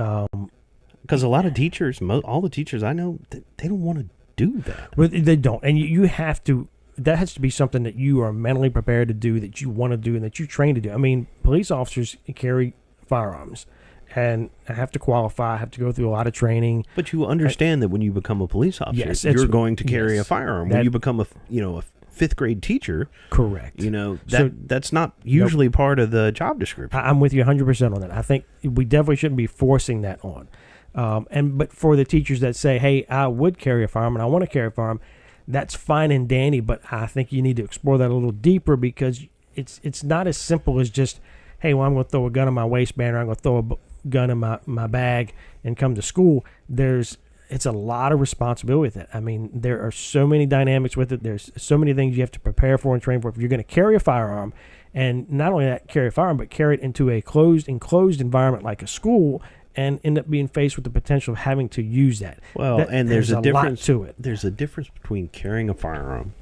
because a lot of teachers, all the teachers I know, they don't want to do that. Well, they don't, and you have to. That has to be something that you are mentally prepared to do, that you want to do, and that you're trained to do. I mean, police officers carry firearms, and I have to qualify. I have to go through a lot of training. But you understand that when you become a police officer, yes, you're going to carry a firearm. When you become a fifth grade teacher, correct. That's not usually part of the job description. I'm with you 100% on that. I think we definitely shouldn't be forcing that on. But for the teachers that say, "Hey, I would carry a firearm and I want to carry a firearm," that's fine and dandy. But I think you need to explore that a little deeper, because it's not as simple as just, "Hey, well, I'm going to throw a gun in my waistband, or I'm going to throw a gun in my bag and come to school." It's a lot of responsibility with it. I mean, there are so many dynamics with it. There's so many things you have to prepare for and train for. If you're going to carry a firearm, and not only that, carry a firearm, but carry it into a enclosed environment like a school, and end up being faced with the potential of having to use that. Well, and there's a difference to it. There's a difference between carrying a firearm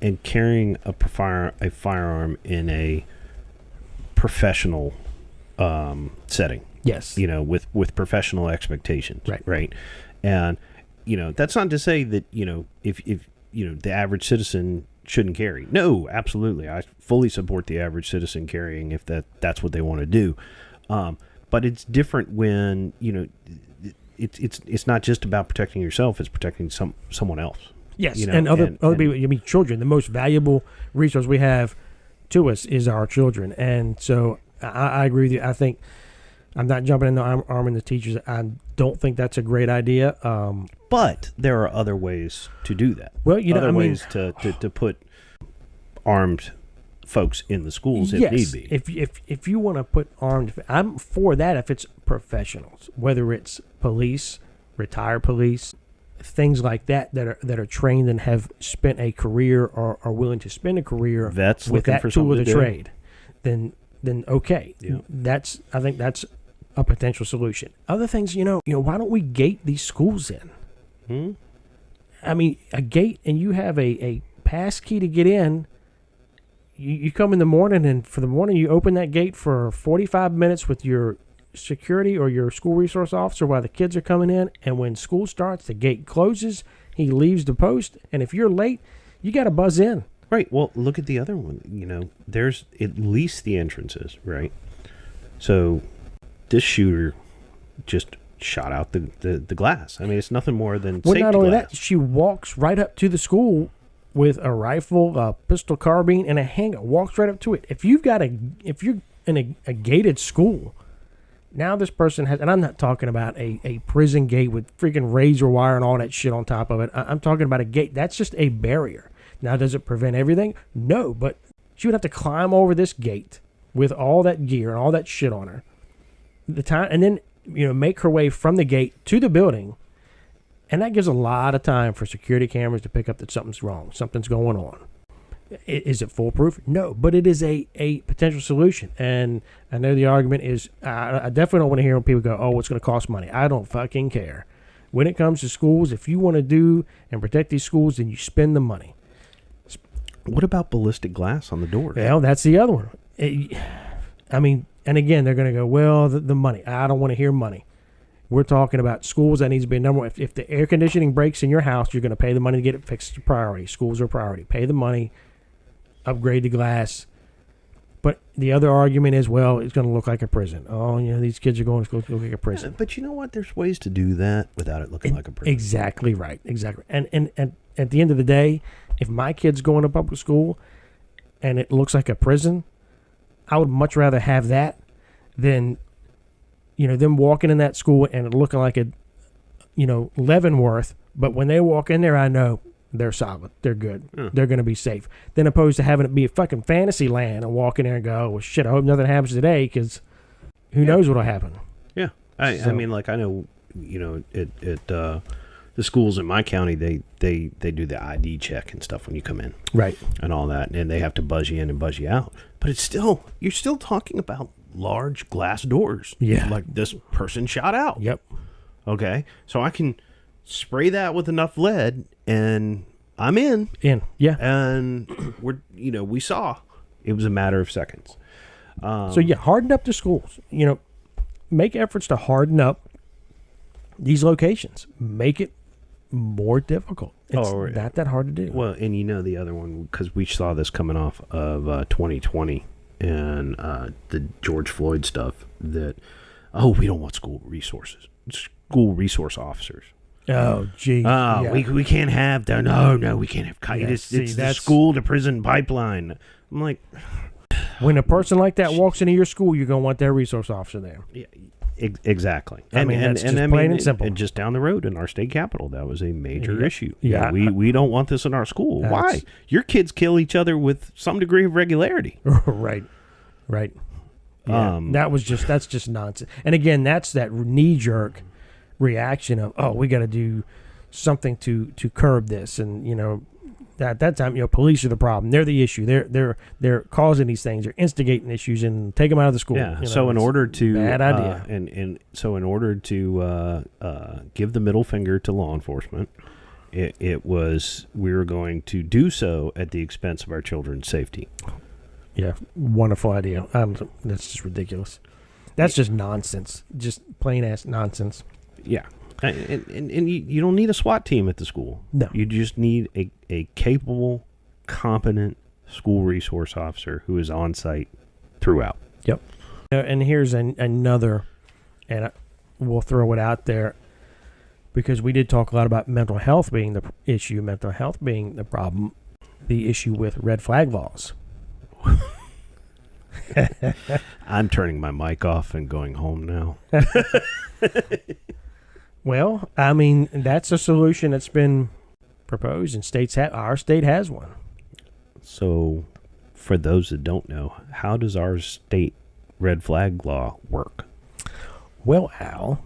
and carrying a firearm in a professional setting. Yes. With professional expectations. Right. And, that's not to say that, if the average citizen shouldn't carry. No, absolutely. I fully support the average citizen carrying if that's what they want to do. But it's different when, it's not just about protecting yourself, it's protecting someone else. Yes, and other people, I mean, children. The most valuable resource we have to us is our children. And so I agree with you. I think I'm not jumping in the arming the teachers. I don't think that's a great idea. But there are other ways to do that. Well, other ways to put armed folks in the schools if need be. If you want to put armed, I'm for that if it's professionals, whether it's police, retired police, things like that are trained and have spent a career or are willing to spend a career vets with that tool of the trade. Then okay. Yeah. I think that's a potential solution. Other things, why don't we gate these schools in? I mean, a gate, and you have a pass key to get in. You come in the morning, and for the morning you open that gate for 45 minutes with your security or your school resource officer while the kids are coming in, and when school starts, the gate closes, he leaves the post, and if you're late, you got to buzz in. Right. Well, look at the other one. There's at least the entrances, right? So this shooter just shot out the glass. I mean, it's nothing more than safety not only glass. that, she walks right up to the school with a rifle, a pistol carbine, and a handgun. Walks right up to it. If you're in a gated school, now this person has, and I'm not talking about a prison gate with freaking razor wire and all that shit on top of it. I'm talking about a gate. That's just a barrier. Now, does it prevent everything? No, but she would have to climb over this gate with all that gear and all that shit on her. And then make her way from the gate to the building. And that gives a lot of time for security cameras to pick up that something's wrong, something's going on. Is it foolproof? No, but it is a potential solution. And I know the argument is, I definitely don't want to hear when people go, oh, it's going to cost money. I don't fucking care. When it comes to schools, if you want to do and protect these schools, then you spend the money. What about ballistic glass on the doors? Well, that's the other one. And again, they're going to go, well, the money. I don't want to hear money. We're talking about schools. That needs to be a number one. If the air conditioning breaks in your house, you're going to pay the money to get it fixed. It's a priority. Schools are a priority. Pay the money, upgrade the glass. But the other argument is, well, it's going to look like a prison. Oh, these kids are going to school to look like a prison. Yeah, but you know what? There's ways to do that without it looking like a prison. Exactly right. Exactly. And at the end of the day, if my kid's going to public school and it looks like a prison, I would much rather have that than them walking in that school and it looking like a Leavenworth, but when they walk in there, I know they're solid, they're good, they're going to be safe, than opposed to having it be a fucking fantasy land and walk in there and go, oh, well, shit, I hope nothing happens today, because who knows what'll happen. Yeah. I mean, like, I know, the schools in my county, they do the ID check and stuff when you come in. Right. And all that, and they have to buzz you in and buzz you out. But you're still talking about large glass doors. Yeah. Like this person shot out. Yep. Okay. So I can spray that with enough lead and I'm in. Yeah. And we saw it was a matter of seconds. So harden up the schools. Make efforts to harden up these locations. Make it more difficult. It's not that hard to do. Well, and the other one, because we saw this coming off of 2020 and the George Floyd stuff, that we don't want school resource officers. Oh, gee. Yeah. We can't have that. No, we can't have. It's the school to prison pipeline. I'm like, when a person like that walks into your school, you're going to want their resource officer there. Yeah, exactly. That's just plain and simple. And just down the road in our state capital, that was a major issue. Yeah. We don't want this in our school. Why? Your kids kill each other with some degree of regularity. Right. Yeah. That's just nonsense. And again, that's that knee-jerk reaction of, we got to do something to curb this. And, at that time, police are the problem. They're the issue. They're causing these things. They're instigating issues and take them out of the school. Yeah. So in order to bad idea. So in order to give the middle finger to law enforcement, it was we were going to do so at the expense of our children's safety. Yeah, wonderful idea. That's just ridiculous. That's just nonsense. Just plain ass nonsense. Yeah. And you don't need a SWAT team at the school. No. You just need a capable, competent school resource officer who is on site throughout. Yep. And here's another, and we'll throw it out there, because we did talk a lot about mental health being the issue, mental health being the problem, the issue with red flag laws. I'm turning my mic off and going home now. Well, I mean, that's a solution that's been proposed, and our state has one. So, for those that don't know, how does our state red flag law work? Well, Al,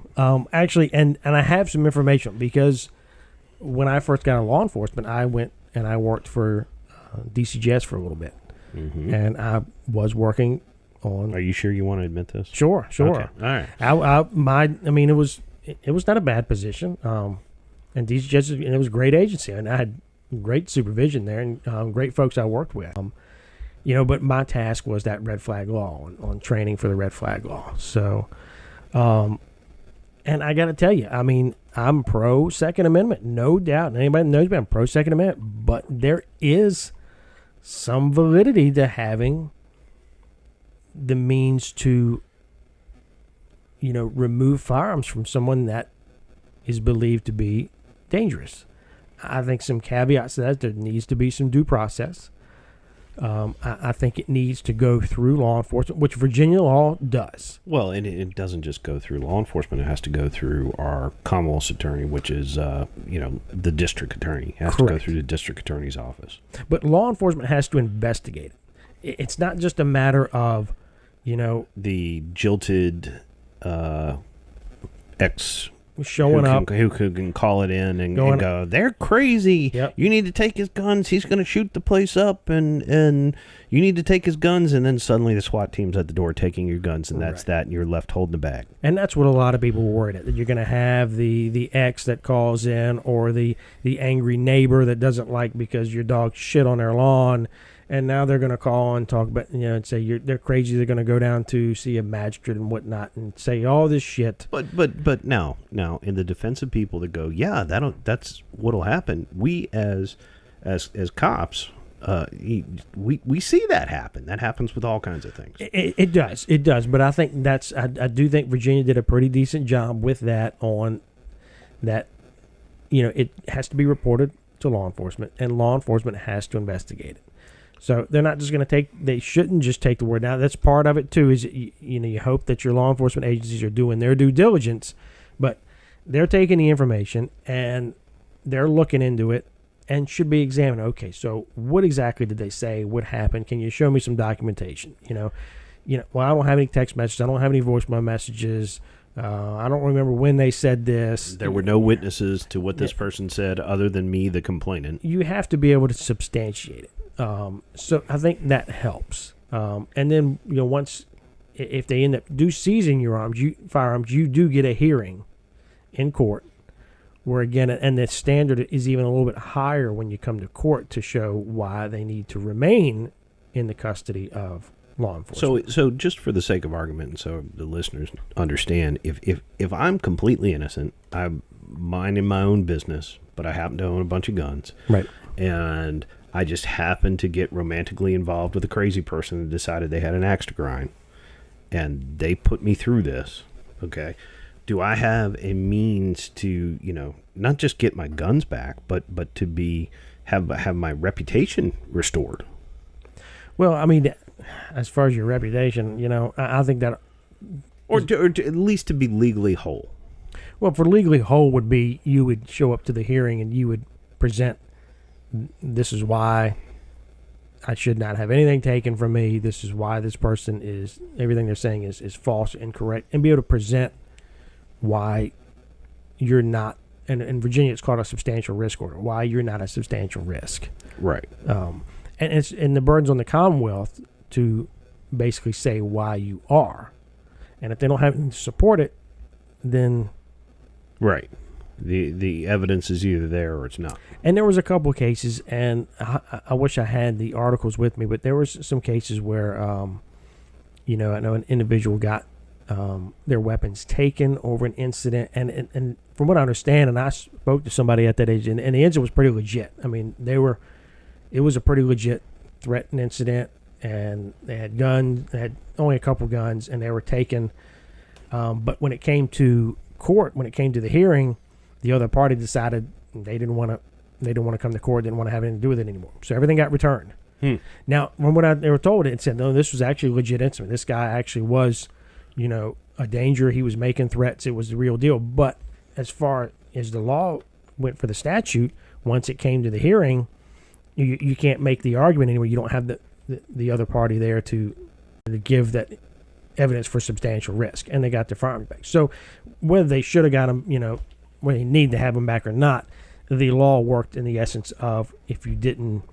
actually, and I have some information, because when I first got into law enforcement, I went and I worked for DCGS for a little bit, and I was working on. Are you sure you want to admit this? Sure. Okay. All right. I mean, it was not a bad position, and DCGS, and it was a great agency, and I had great supervision there, and great folks I worked with. But my task was that red flag law on training for the red flag law. So, and I got to tell you, I mean, I'm pro Second Amendment, no doubt. And anybody knows me, I'm pro Second Amendment. But there is some validity to having the means to, remove firearms from someone that is believed to be dangerous. I think some caveats to that. There needs to be some due process. I think it needs to go through law enforcement, which Virginia law does. Well, and it doesn't just go through law enforcement. It has to go through our Commonwealth's attorney, which is, the district attorney. It has to go through the district attorney's office. But law enforcement has to investigate it. It's not just a matter of, the jilted ex showing up, who can call it in and go, they're crazy. Yep. You need to take his guns. He's going to shoot the place up, and you need to take his guns. And then suddenly the SWAT team's at the door taking your guns, and that's that, and you're left holding the bag. And that's what a lot of people worried at, that you're going to have the ex that calls in, or the angry neighbor that doesn't like because your dog shit on their lawn. And now they're going to call and talk about, and say they're crazy. They're going to go down to see a magistrate and whatnot and say all this shit. But now, in the defense of people that go, yeah, that's what'll happen. We as cops, we see that happen. That happens with all kinds of things. It does. But I think I do think Virginia did a pretty decent job with that. On that, it has to be reported to law enforcement, and law enforcement has to investigate it. So they're not just going to they shouldn't just take the word. Now, that's part of it, too, is, you hope that your law enforcement agencies are doing their due diligence, but they're taking the information and they're looking into it and should be examining. Okay, so what exactly did they say? What happened? Can you show me some documentation? Well, I don't have any text messages. I don't have any voicemail messages. I don't remember when they said this. There were no witnesses to what this person said other than me, the complainant. You have to be able to substantiate it. So I think that helps. And then, if they end up seizing your firearms, you do get a hearing in court where, again, and the standard is even a little bit higher when you come to court to show why they need to remain in the custody of law enforcement. So just for the sake of argument, and so the listeners understand, if I'm completely innocent, I'm minding my own business, but I happen to own a bunch of guns. Right. And I just happened to get romantically involved with a crazy person that decided they had an axe to grind, and they put me through this. Okay, do I have a means to, not just get my guns back, but to have my reputation restored? Well, I mean, as far as your reputation, I think that, or at least to be legally whole. Well, for legally whole would be you would show up to the hearing and you would present. This is why I should not have anything taken from me. This is why this person everything they're saying is false, incorrect, and be able to present why you're not, and in Virginia it's called a substantial risk order, why you're not a substantial risk. Right. And the burden's on the Commonwealth to basically say why you are. And if they don't have anything to support it, then... Right. The evidence is either there or it's not. And there was a couple of cases, and I wish I had the articles with me, but there was some cases where, I know an individual got their weapons taken over an incident, and from what I understand, and I spoke to somebody at that age, and the incident was pretty legit. I mean, it was a pretty legit threatened incident, and they had guns, they had only a couple guns, and they were taken. But when it came to court, when it came to the hearing, the other party decided they didn't want to come to court, didn't want to have anything to do with it anymore. So everything got returned. Now, from what they were told, it said, no, this was actually a legit incident. This guy actually was, a danger. He was making threats. It was the real deal. But as far as the law went for the statute, once it came to the hearing, you can't make the argument anymore. You don't have the other party there to give that evidence for substantial risk, and they got their firearms back. So whether they should have got them, whether they need to have them back or not, the law worked in the essence of if you didn't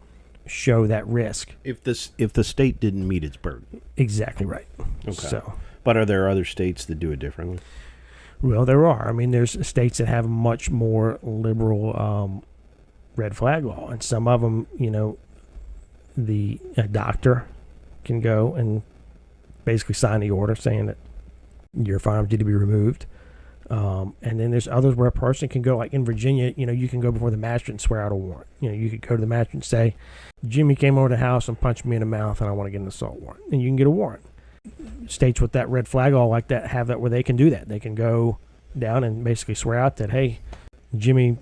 show that risk. If the state didn't meet its burden. Exactly right. Okay. So, but are there other states that do it differently? Well, there are. I mean, there's states that have much more liberal red flag law, and some of them, a doctor can go and basically sign the order saying that your firearms need to be removed. And then there's others where a person can go, like in Virginia, you can go before the magistrate and swear out a warrant. You could go to the magistrate and say, Jimmy came over to the house and punched me in the mouth and I want to get an assault warrant. And you can get a warrant. States with that red flag law like that have that where they can do that. They can go down and basically swear out that, hey, Jimmy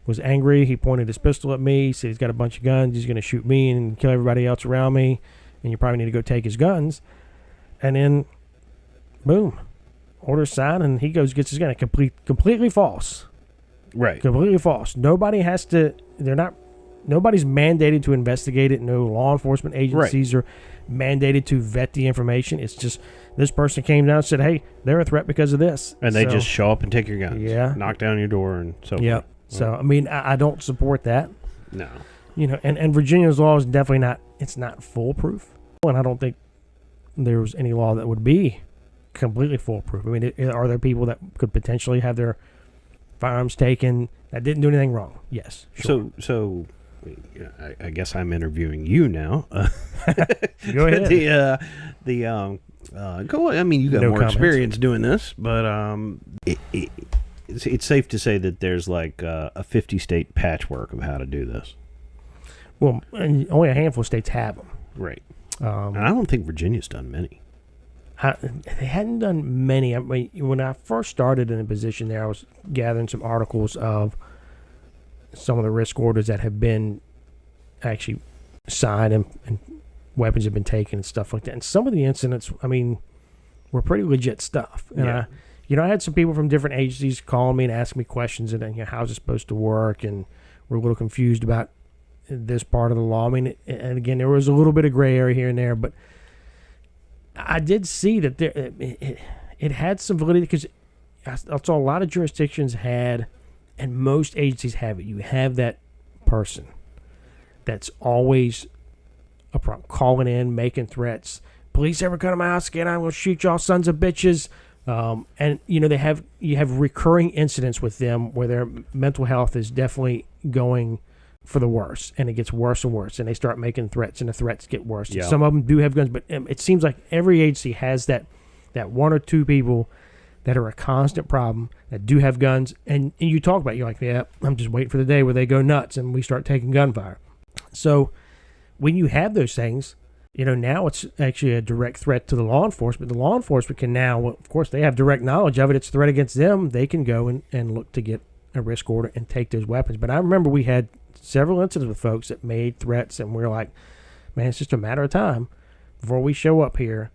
was angry. He pointed his pistol at me. He said he's got a bunch of guns. He's going to shoot me and kill everybody else around me. And you probably need to go take his guns. And then, boom. Order signed, and he goes gets his gun. Completely false. Right. Completely false. Nobody has to. Nobody's mandated to investigate it. No law enforcement agencies are mandated to vet the information. It's just this person came down and said, "Hey, they're a threat because of this," and they just show up and take your guns. Yeah. Knock down your door and so. Yep. So I mean, I don't support that. No. And Virginia's law is definitely not. It's not foolproof, and I don't think there was any law that would be completely foolproof. I mean, are there people that could potentially have their firearms taken that didn't do anything wrong? Yes. Sure. So I guess I'm interviewing you now. Go ahead. Go. I mean, you got more comments. experience doing this, but it's safe to say that there's like a 50-state patchwork of how to do this. Well, and only a handful of states have them. Right. And I don't think Virginia's done many. They hadn't done many. I mean, when I first started in a position there, I was gathering some articles of some of the risk orders that have been actually signed and weapons have been taken and stuff like that. And some of the incidents, I mean, were pretty legit stuff. And I had some people from different agencies calling me and asking me questions and how's it supposed to work, and we're a little confused about this part of the law. I mean, and again, there was a little bit of gray area here and there, but I did see that it had some validity because I saw a lot of jurisdictions had, and most agencies have it. You have that person that's always calling in, making threats. Police ever come to my house again, I'm going to shoot y'all sons of bitches. And you have recurring incidents with them where their mental health is definitely going for the worse, and it gets worse and worse, and they start making threats, and the threats get worse. Yeah. Some of them do have guns, but it seems like every agency has that one or two people that are a constant problem that do have guns, and you talk about it, you're like, yeah, I'm just waiting for the day where they go nuts and we start taking gunfire. So when you have those things, now it's actually a direct threat to the law enforcement. The law enforcement can now, well, of course, they have direct knowledge of it. It's a threat against them. They can go and look to get a risk order and take those weapons. But I remember we had several incidents with folks that made threats, and we're like, man, it's just a matter of time before we show up here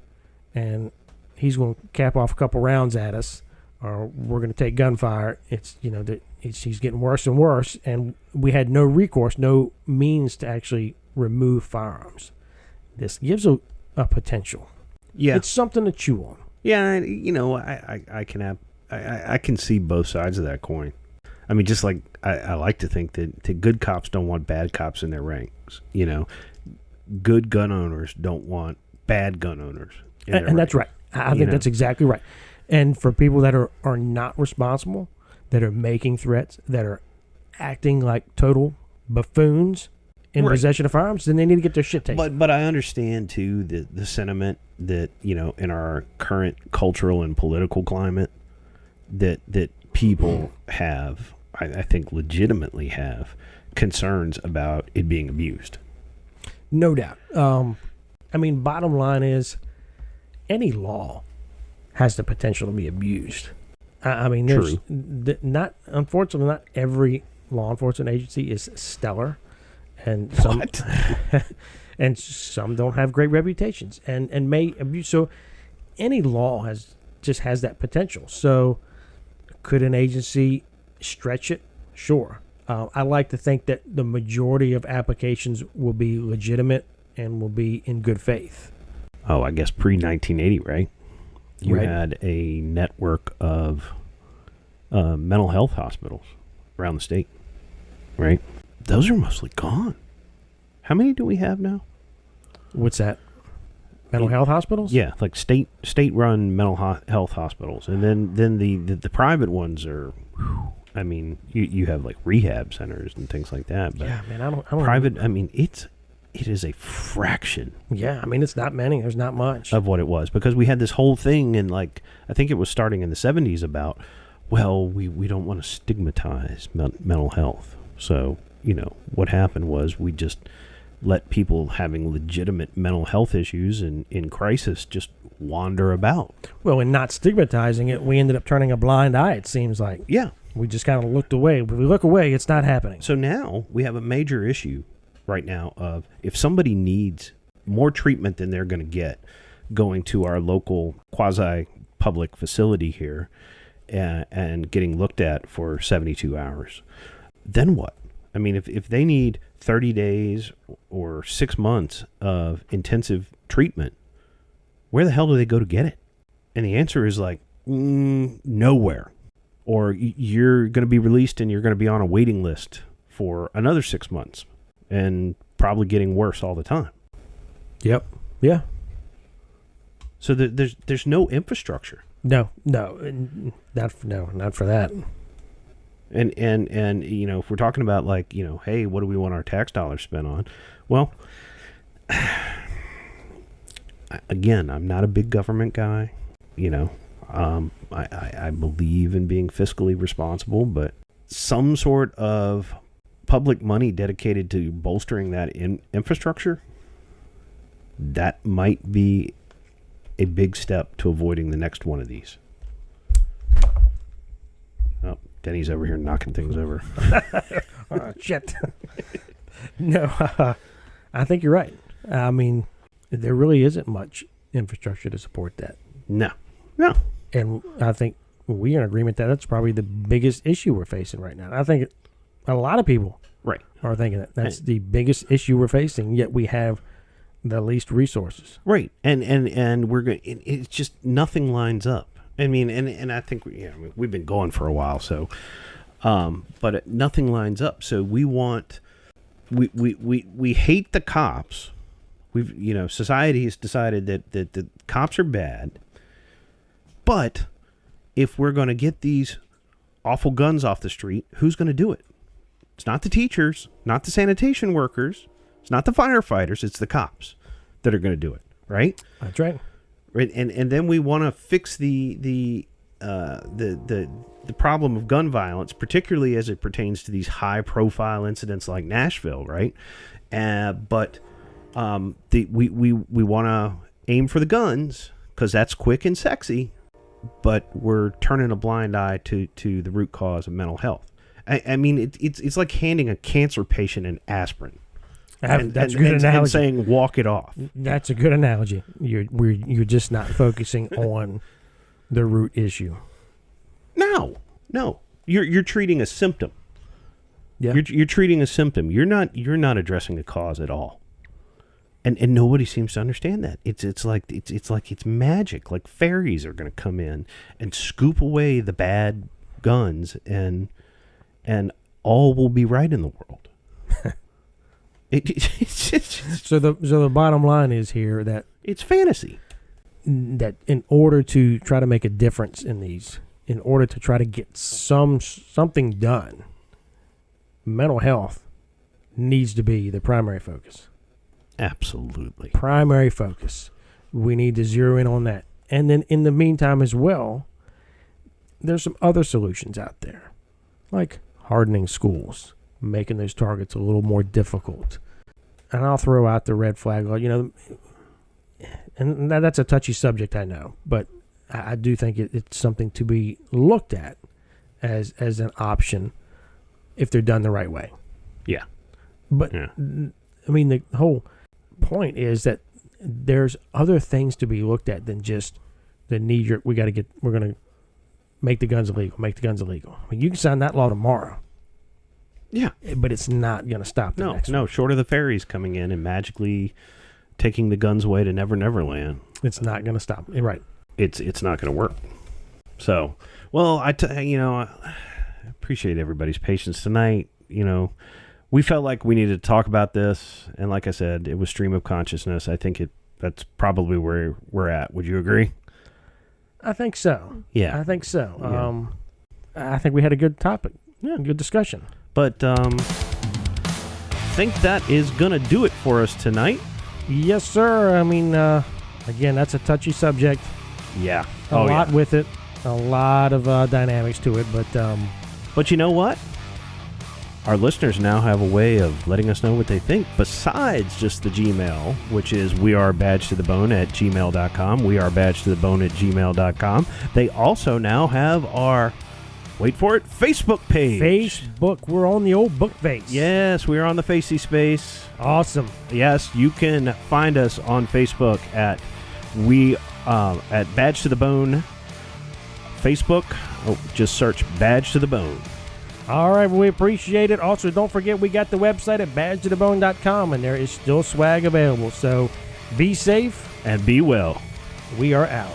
and he's going to cap off a couple rounds at us, or we're going to take gunfire. It's, he's getting worse and worse, and we had no recourse, no means to actually remove firearms. This gives a potential. Yeah. It's something to chew on. Yeah, I can see both sides of that coin. I mean, just like I like to think that good cops don't want bad cops in their ranks. Good gun owners don't want bad gun owners in their ranks. That's right. I think that's exactly right. And for people that are not responsible, that are making threats, that are acting like total buffoons in possession of firearms, then they need to get their shit taken. But I understand too the sentiment that in our current cultural and political climate that people have, I think legitimately have, concerns about it being abused. No doubt. I mean, bottom line is any law has the potential to be abused. I mean, unfortunately, not every law enforcement agency is stellar. and some and some don't have great reputations, and may abuse. So any law has that potential. So could an agency stretch it? Sure. I like to think that the majority of applications will be legitimate and will be in good faith. Oh, I guess pre-1980, right? You Right. had a network of mental health hospitals around the state, right? Those are mostly gone. How many do we have now? What's that? Mental health hospitals? Yeah, like state-run mental health hospitals, and then the private ones are. I mean, you have like rehab centers and things like that. But Yeah, man. I don't. private. I mean, it is a fraction Yeah, I mean, it's not many. There's not much. of what it was, because we had this whole thing, and like I think it was starting in the 70s about, well, we don't want to stigmatize mental health. So, what happened was we just let people having legitimate mental health issues and in crisis just wander about. Well, in not stigmatizing it, we ended up turning a blind eye, it seems like. Yeah. We just kind of looked away. If we look away, it's not happening. So now we have a major issue right now of if somebody needs more treatment than they're going to get going to our local quasi-public facility here and getting looked at for 72 hours, then what? I mean, if they need 30 days or 6 months of intensive treatment, where the hell do they go to get it? And the answer is like, nowhere. Or you're going to be released and you're going to be on a waiting list for another 6 months and probably getting worse all the time. Yep. Yeah. So there's no infrastructure. No, not for that. And if we're talking about like, hey, what do we want our tax dollars spent on? Well, again, I'm not a big government guy, I believe in being fiscally responsible, but some sort of public money dedicated to bolstering that infrastructure, that might be a big step to avoiding the next one of these. Oh, Denny's over here knocking things over. Shit. No, I think you're right. I mean, there really isn't much infrastructure to support that. No. And I think we're in agreement that that's probably the biggest issue we're facing right now. I think a lot of people are thinking that that's the biggest issue we're facing, yet we have the least resources. Right. And we're going. It's just nothing lines up. I mean, and I think we've been going for a while, so but nothing lines up. So we hate the cops. Society has decided that the cops are bad. But if we're going to get these awful guns off the street, who's going to do it? It's not the teachers, not the sanitation workers, it's not the firefighters, it's the cops that are going to do it, right? That's right. Right, and then we want to fix the problem of gun violence, particularly as it pertains to these high-profile incidents like Nashville, right? But we want to aim for the guns because that's quick and sexy, but we're turning a blind eye to the root cause of mental health. I mean, it's like handing a cancer patient an aspirin. That's a good analogy. And saying, walk it off. That's a good analogy. You're just not focusing on the root issue. No. You're treating a symptom. Yeah. You're treating a symptom. You're not addressing the cause at all. And nobody seems to understand that. It's like it's magic. Like fairies are going to come in and scoop away the bad guns, and all will be right in the world. So the bottom line is here that it's fantasy. That in order to try to make a difference in these, in order to try to get something done, mental health needs to be the primary focus. Absolutely. Primary focus. We need to zero in on that. And then in the meantime as well, there's some other solutions out there, like hardening schools, making those targets a little more difficult. And I'll throw out the red flag, and that's a touchy subject, I know, but I do think it's something to be looked at as an option if they're done the right way. Yeah. But Yeah. I mean, the whole point is that there's other things to be looked at than just the knee-jerk. We're going to make the guns illegal. Make the guns illegal. I mean, you can sign that law tomorrow. Yeah, but it's not going to stop the next one. Short of the fairies coming in and magically taking the guns away to Never Never Land, it's not going to stop. You're right. It's not going to work. So, well, I appreciate everybody's patience tonight. We felt like we needed to talk about this, and like I said, it was stream of consciousness. I think that's probably where we're at. Would you agree? I think so. Yeah, I think so. Yeah. I think we had a good topic. Yeah, good discussion. But I think that is going to do it for us tonight. Yes, sir. I mean, again, that's a touchy subject. Yeah. A lot with it. A lot of dynamics to it. But you know what? Our listeners now have a way of letting us know what they think besides just the Gmail, which is wearebadgetothebone@gmail.com. wearebadgetothebone@gmail.com. They also now have our... Wait for it. Facebook page. Facebook. We're on the old book face. Yes, we are on the Facey Space. Awesome. Yes, you can find us on Facebook at Badge to the Bone. Facebook. Just search Badge to the Bone. All right, well, we appreciate it. Also, don't forget we got the website at badgetothebone.com, and there is still swag available. So be safe and be well. We are out.